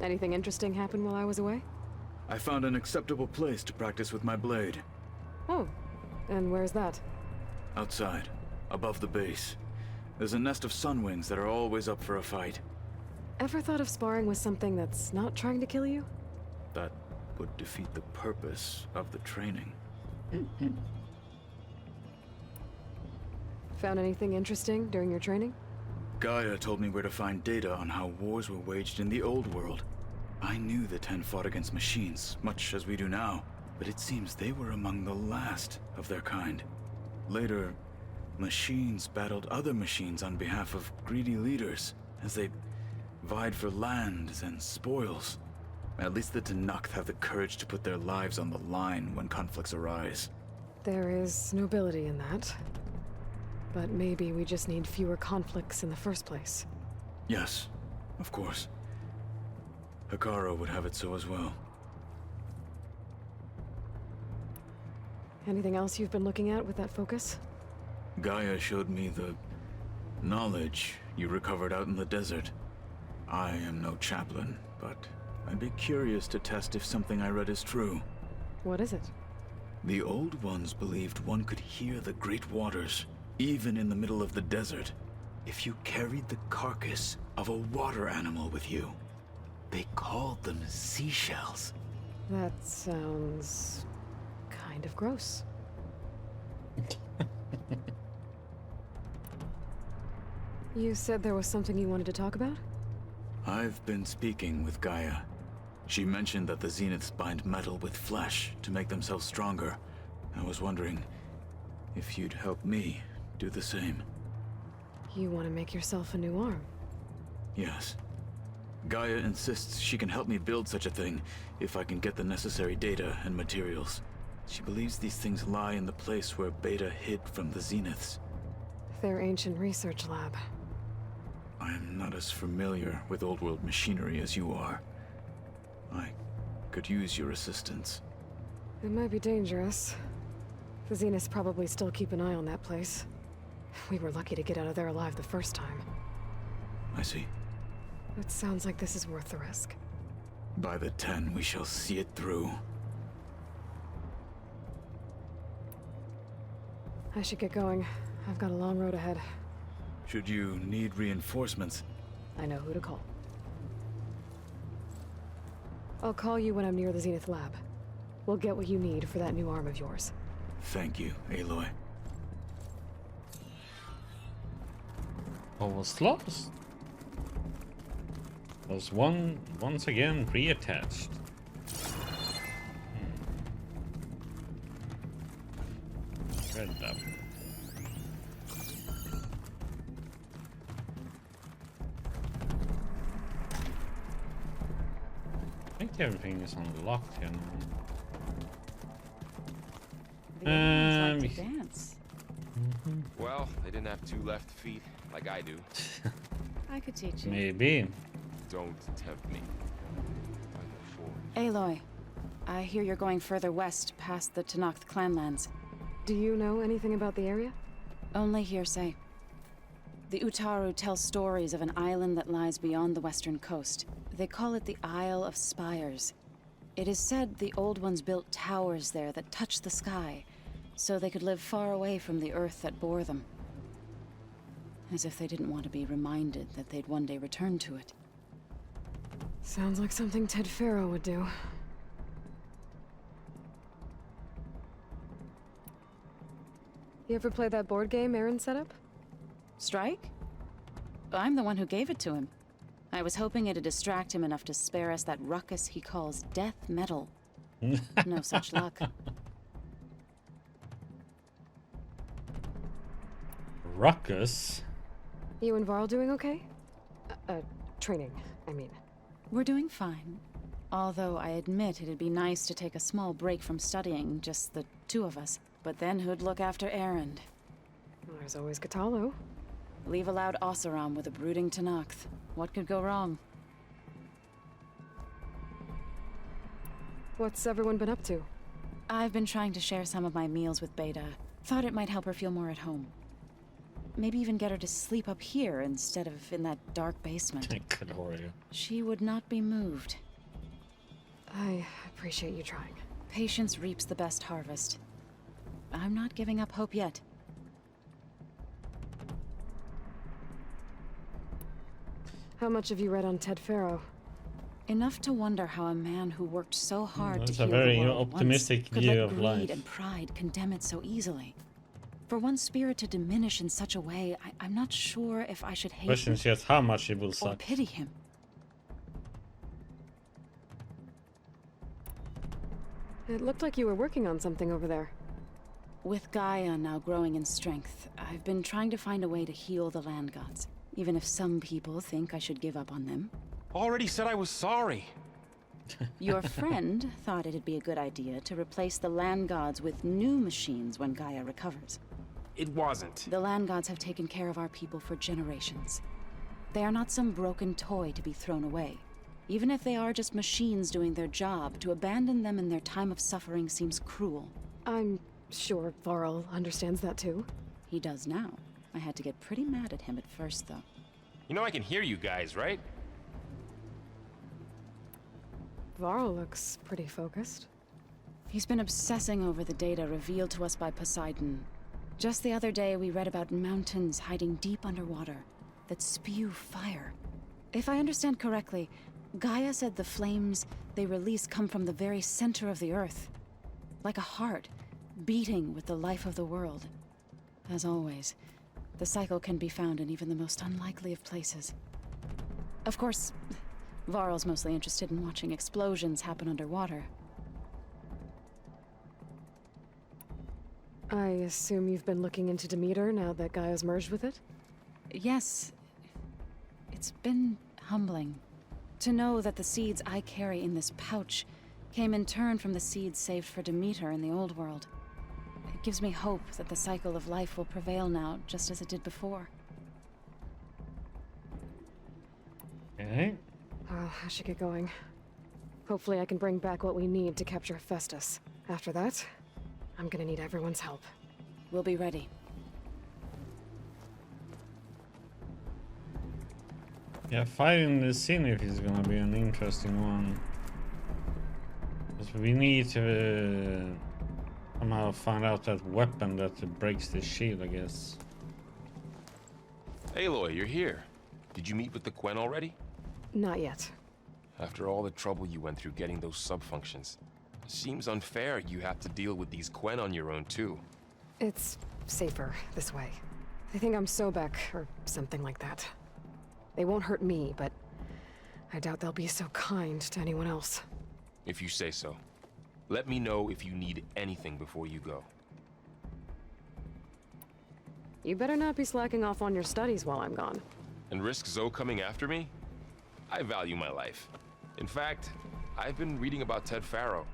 Anything interesting happen while I was away? I found an acceptable place to practice with my blade. Oh, and where's that? Outside, above the base. There's a nest of sunwings that are always up for a fight. Ever thought of sparring with something that's not trying to kill you? That would defeat the purpose of the training. Found anything interesting during your training? Gaia told me where to find data on how wars were waged in the old world. I knew the Ten fought against machines, much as we do now, but it seems they were among the last of their kind. Later, machines battled other machines on behalf of greedy leaders, as they vied for lands and spoils. At least the Tallneck have the courage to put their lives on the line when conflicts arise. There is nobility in that. But maybe we just need fewer conflicts in the first place. Yes, of course. Hekarro would have it so as well. Anything else you've been looking at with that focus? Gaia showed me the knowledge you recovered out in the desert. I am no chaplain, but I'd be curious to test if something I read is true. What is it? The old ones believed one could hear the great waters, even in the middle of the desert, if you carried the carcass of a water animal with you. They called them seashells. That sounds kind of gross. You said there was something you wanted to talk about? I've been speaking with Gaia. She mentioned that the Zeniths bind metal with flesh to make themselves stronger. I was wondering if you'd help me do the same. You want to make yourself a new arm? Yes. Gaia insists she can help me build such a thing if I can get the necessary data and materials. She believes these things lie in the place where Beta hid from the Zeniths. Their ancient research lab. I am not as familiar with old world machinery as you are. I could use your assistance. It might be dangerous. The Zeniths probably still keep an eye on that place. We were lucky to get out of there alive the first time. I see. It sounds like this is worth the risk. By the 10, we shall see it through. I should get going. I've got a long road ahead. Should you need reinforcements? I know who to call. I'll call you when I'm near the Zenith lab. We'll get what you need for that new arm of yours. Thank you, Aloy. What was lost? Was once again reattached. Red up. I think everything is unlocked here now. Like to dance. Well, they didn't have two left feet like I do. I could teach you. Maybe. Don't tempt me. Aloy, I hear you're going further west past the Tallneck clanlands. Do you know anything about the area? Only hearsay. The Utaru tell stories of an island that lies beyond the western coast. They call it the Isle of Spires. It is said the Old Ones built towers there that touch the sky, so they could live far away from the earth that bore them. As if they didn't want to be reminded that they'd one day return to it. Sounds like something Ted Faro would do. You ever play that board game Aaron set up? Strike? I'm the one who gave it to him. I was hoping it'd distract him enough to spare us that ruckus he calls death metal. No such luck. Ruckus? You and Varl doing okay? Training, I mean. We're doing fine. Although I admit it'd be nice to take a small break from studying, just the two of us. But then who'd look after Erend? Well, there's always Katalo. Leave a loud Oseram with a brooding Tallneck. What could go wrong? What's everyone been up to? I've been trying to share some of my meals with Beta. Thought it might help her feel more at home. Maybe even get her to sleep up here instead of in that dark basement. Good warrior. She would not be moved. I appreciate you trying. Patience reaps the best harvest. I'm not giving up hope yet. How much have you read on Ted Faro? Enough to wonder how a man who worked so hard to That's a heal very the world optimistic once could view let of greed life. and pride condemn it so easily. For one's spirit to diminish in such a way, I'm not sure if I should hate Question him is just how much it will or suck. pity him. It looked like you were working on something over there. With Gaia now growing in strength, I've been trying to find a way to heal the land gods, even if some people think I should give up on them. Already said I was sorry. Your friend thought it'd be a good idea to replace the land gods with new machines when Gaia recovers. It wasn't. The land gods have taken care of our people for generations. They are not some broken toy to be thrown away. Even if they are just machines doing their job, to abandon them in their time of suffering seems cruel. I'm sure Varl understands that too. He does now. I had to get pretty mad at him at first, though. You know I can hear you guys, right? Varl looks pretty focused. He's been obsessing over the data revealed to us by Poseidon. Just the other day, we read about mountains hiding deep underwater that spew fire. If I understand correctly, Gaia said the flames they release come from the very center of the Earth. Like a heart, beating with the life of the world. As always, the cycle can be found in even the most unlikely of places. Of course, Varl's mostly interested in watching explosions happen underwater. I assume you've been looking into Demeter now that Gaia's merged with it? Yes. It's been humbling to know that the seeds I carry in this pouch came in turn from the seeds saved for Demeter in the old world. It gives me hope that the cycle of life will prevail now, just as it did before. Okay. Well, I should get going. Hopefully I can bring back what we need to capture Hephaestus. After that, I'm gonna need everyone's help. We'll be ready. Yeah, fighting the Zenith is gonna be an interesting one. Because we need to somehow find out that weapon that breaks the shield, I guess. Aloy, you're here. Did you meet with the Quen already? Not yet. After all the trouble you went through getting those sub-functions, it seems unfair you have to deal with these Quen on your own too. It's safer this way. They think I'm Sobek, or something like that. They won't hurt me, but I doubt they'll be so kind to anyone else. If you say so. Let me know if you need anything before you go. You better not be slacking off on your studies while I'm gone. And risk Zoe coming after me? I value my life. In fact, I've been reading about Ted Faro,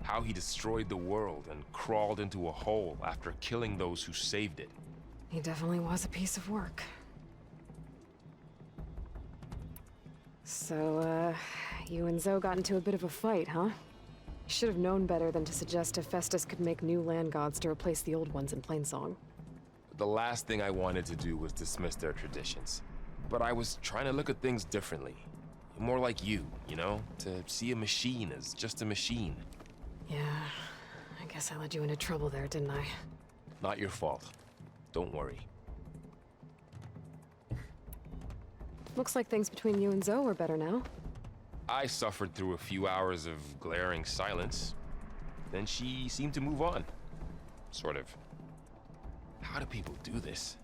how he destroyed the world and crawled into a hole after killing those who saved it. He definitely was a piece of work. So, you and Zoe got into a bit of a fight, huh? Should have known better than to suggest Hephaestus could make new land gods to replace the old ones in Plainsong. The last thing I wanted to do was dismiss their traditions. But I was trying to look at things differently. More like you know? To see a machine as just a machine. Yeah, I guess I led you into trouble there, didn't I? Not your fault. Don't worry. Looks like things between you and Zoe are better now. I suffered through a few hours of glaring silence. Then she seemed to move on. Sort of. How do people do this?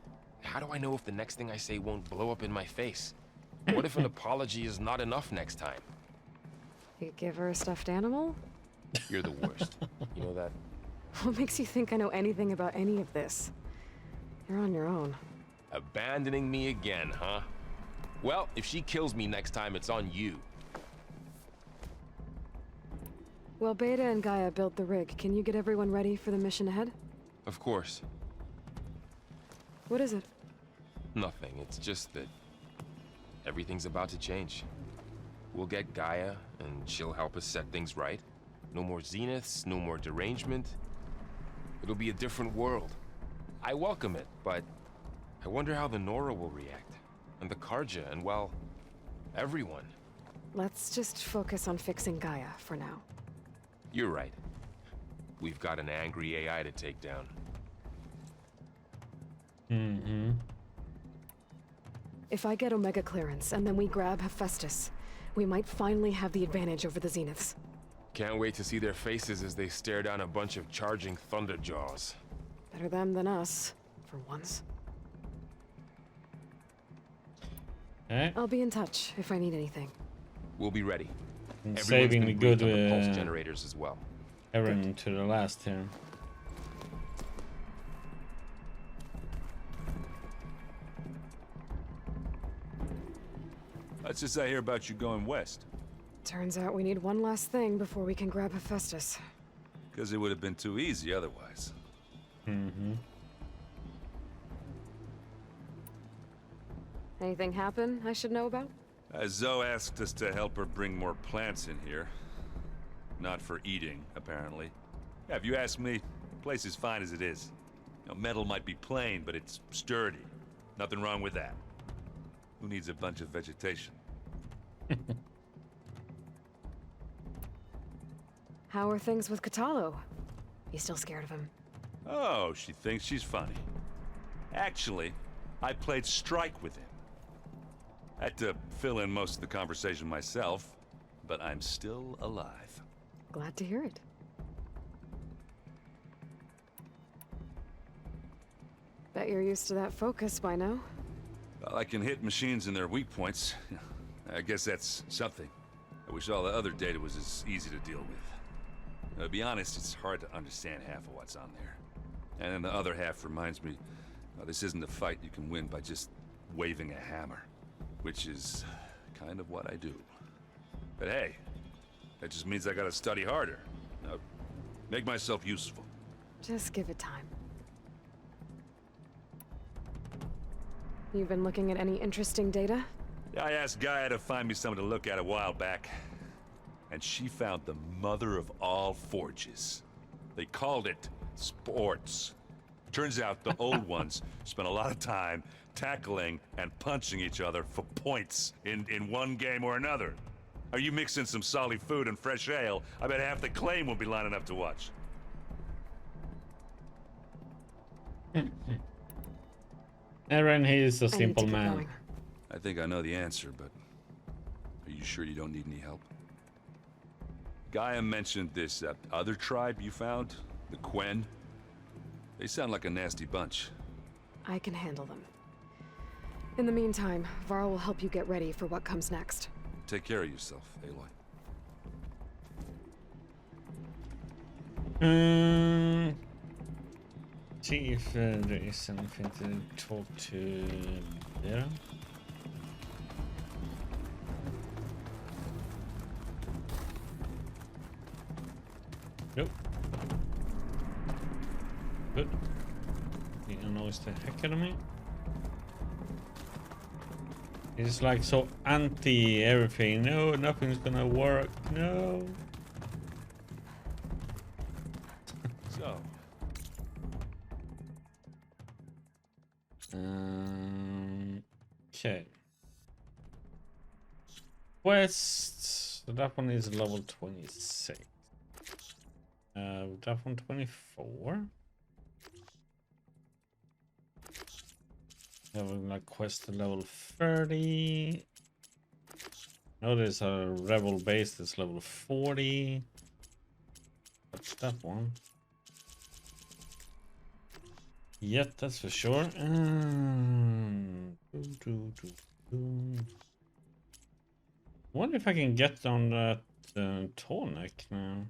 How do I know if the next thing I say won't blow up in my face? What if an apology is not enough next time? You give her a stuffed animal? You're the worst. You know that? What makes you think I know anything about any of this? You're on your own. Abandoning me again, huh? Well, if she kills me next time, it's on you. Well, Beta and Gaia built the rig. Can you get everyone ready for the mission ahead? Of course. What is it? Nothing. It's just that everything's about to change. We'll get Gaia, and she'll help us set things right. No more zeniths, no more derangement. It'll be a different world. I welcome it, but I wonder how the Nora will react. And the Karja, and well, everyone. Let's just focus on fixing Gaia for now. You're right. We've got an angry AI to take down. Mm-hmm. If I get Omega clearance and then we grab Hephaestus, we might finally have the advantage over the Zeniths. Can't wait to see their faces as they stare down a bunch of charging Thunderjaws. Better them than us, for once. Okay. I'll be in touch if I need anything. We'll be ready. And Everyone's saving the been good briefed on the pulse generators as well. errand to the last here. What's this I hear about you going west? Turns out we need one last thing before we can grab Hephaestus. Because it would have been too easy otherwise. Mm-hmm. Anything happen I should know about? Zoe asked us to help her bring more plants in here. Not for eating, apparently. Yeah, if you ask me, the place is fine as it is. You know, metal might be plain, but it's sturdy. Nothing wrong with that. Who needs a bunch of vegetation? How are things with Katalo? You still scared of him? Oh, she thinks she's funny. Actually, I played strike with him. Had to fill in most of the conversation myself, but I'm still alive. Glad to hear it. Bet you're used to that focus by now. Well, I can hit machines in their weak points. I guess that's something. I wish all the other data was as easy to deal with. To be honest, it's hard to understand half of what's on there. And then the other half reminds me, this isn't a fight you can win by just waving a hammer. Which is kind of what I do. But hey, that just means I gotta study harder. Now, make myself useful. Just give it time. You've been looking at any interesting data? I asked Gaia to find me something to look at a while back. And she found the mother of all forges. They called it sports. Turns out the old ones spent a lot of time tackling and punching each other for points in one game or another. Are you mixing some solid food and fresh ale? I bet half the claim will be lining up to watch. Aaron, he is a simple man. I think I know the answer, but are you sure you don't need any help? Gaia mentioned this other tribe you found, the Quen. They sound like a nasty bunch. I can handle them. In the meantime, Varl will help you get ready for what comes next. Take care of yourself, Aloy. See if there is anything to talk to there. Nope. Good. He annoys the heck out of me. He's like so anti everything. No, nothing's gonna work. No. So. Okay. Quest. So that one is level 26. That one 24. Having like quest to level 30. Now there's a rebel base that's level 40. What's that one? Yep, that's for sure. Wonder if I can get on that Tallneck now.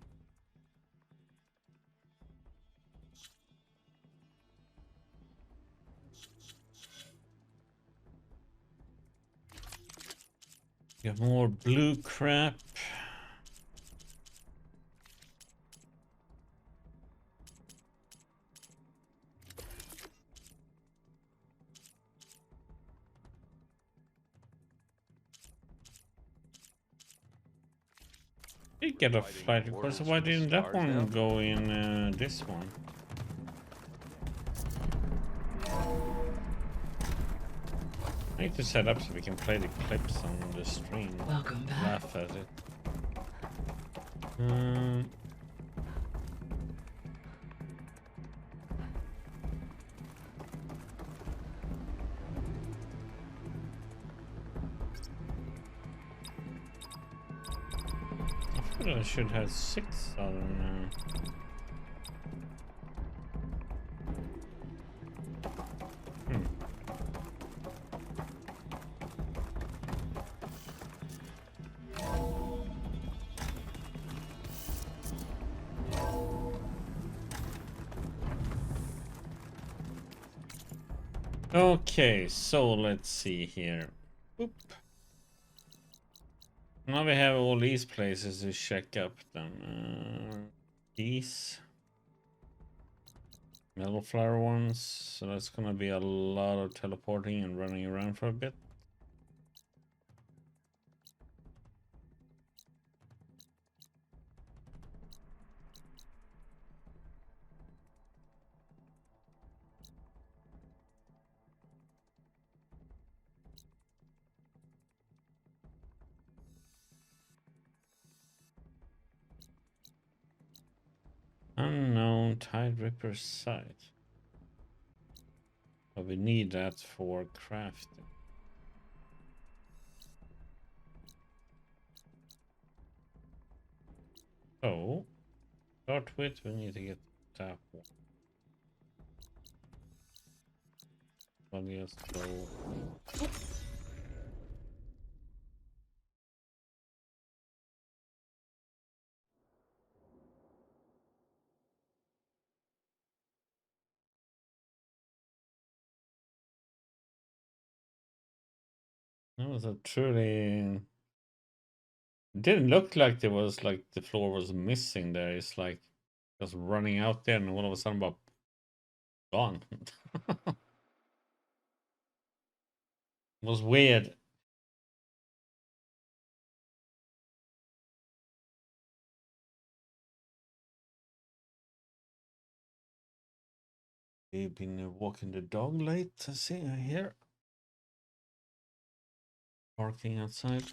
Got more blue crap. Did get a flight request, why didn't that one go in this one? I need to set up so we can play the clips on the stream. Welcome back. Laugh at it. I thought I should have 6 other now. Okay, so let's see here. Oop. Now we have all these places to check up then. These metal flower ones, so that's gonna be a lot of teleporting and running around for a bit. Unknown Tide Ripper site. But we need that for crafting. So, start with, we need to get that one. Well, yes, go. That was a truly... It didn't look like there was like the floor was missing there. It's like just running out there and all of a sudden about gone. It was weird. We've been walking the dog late. I see, I hear. Parking outside.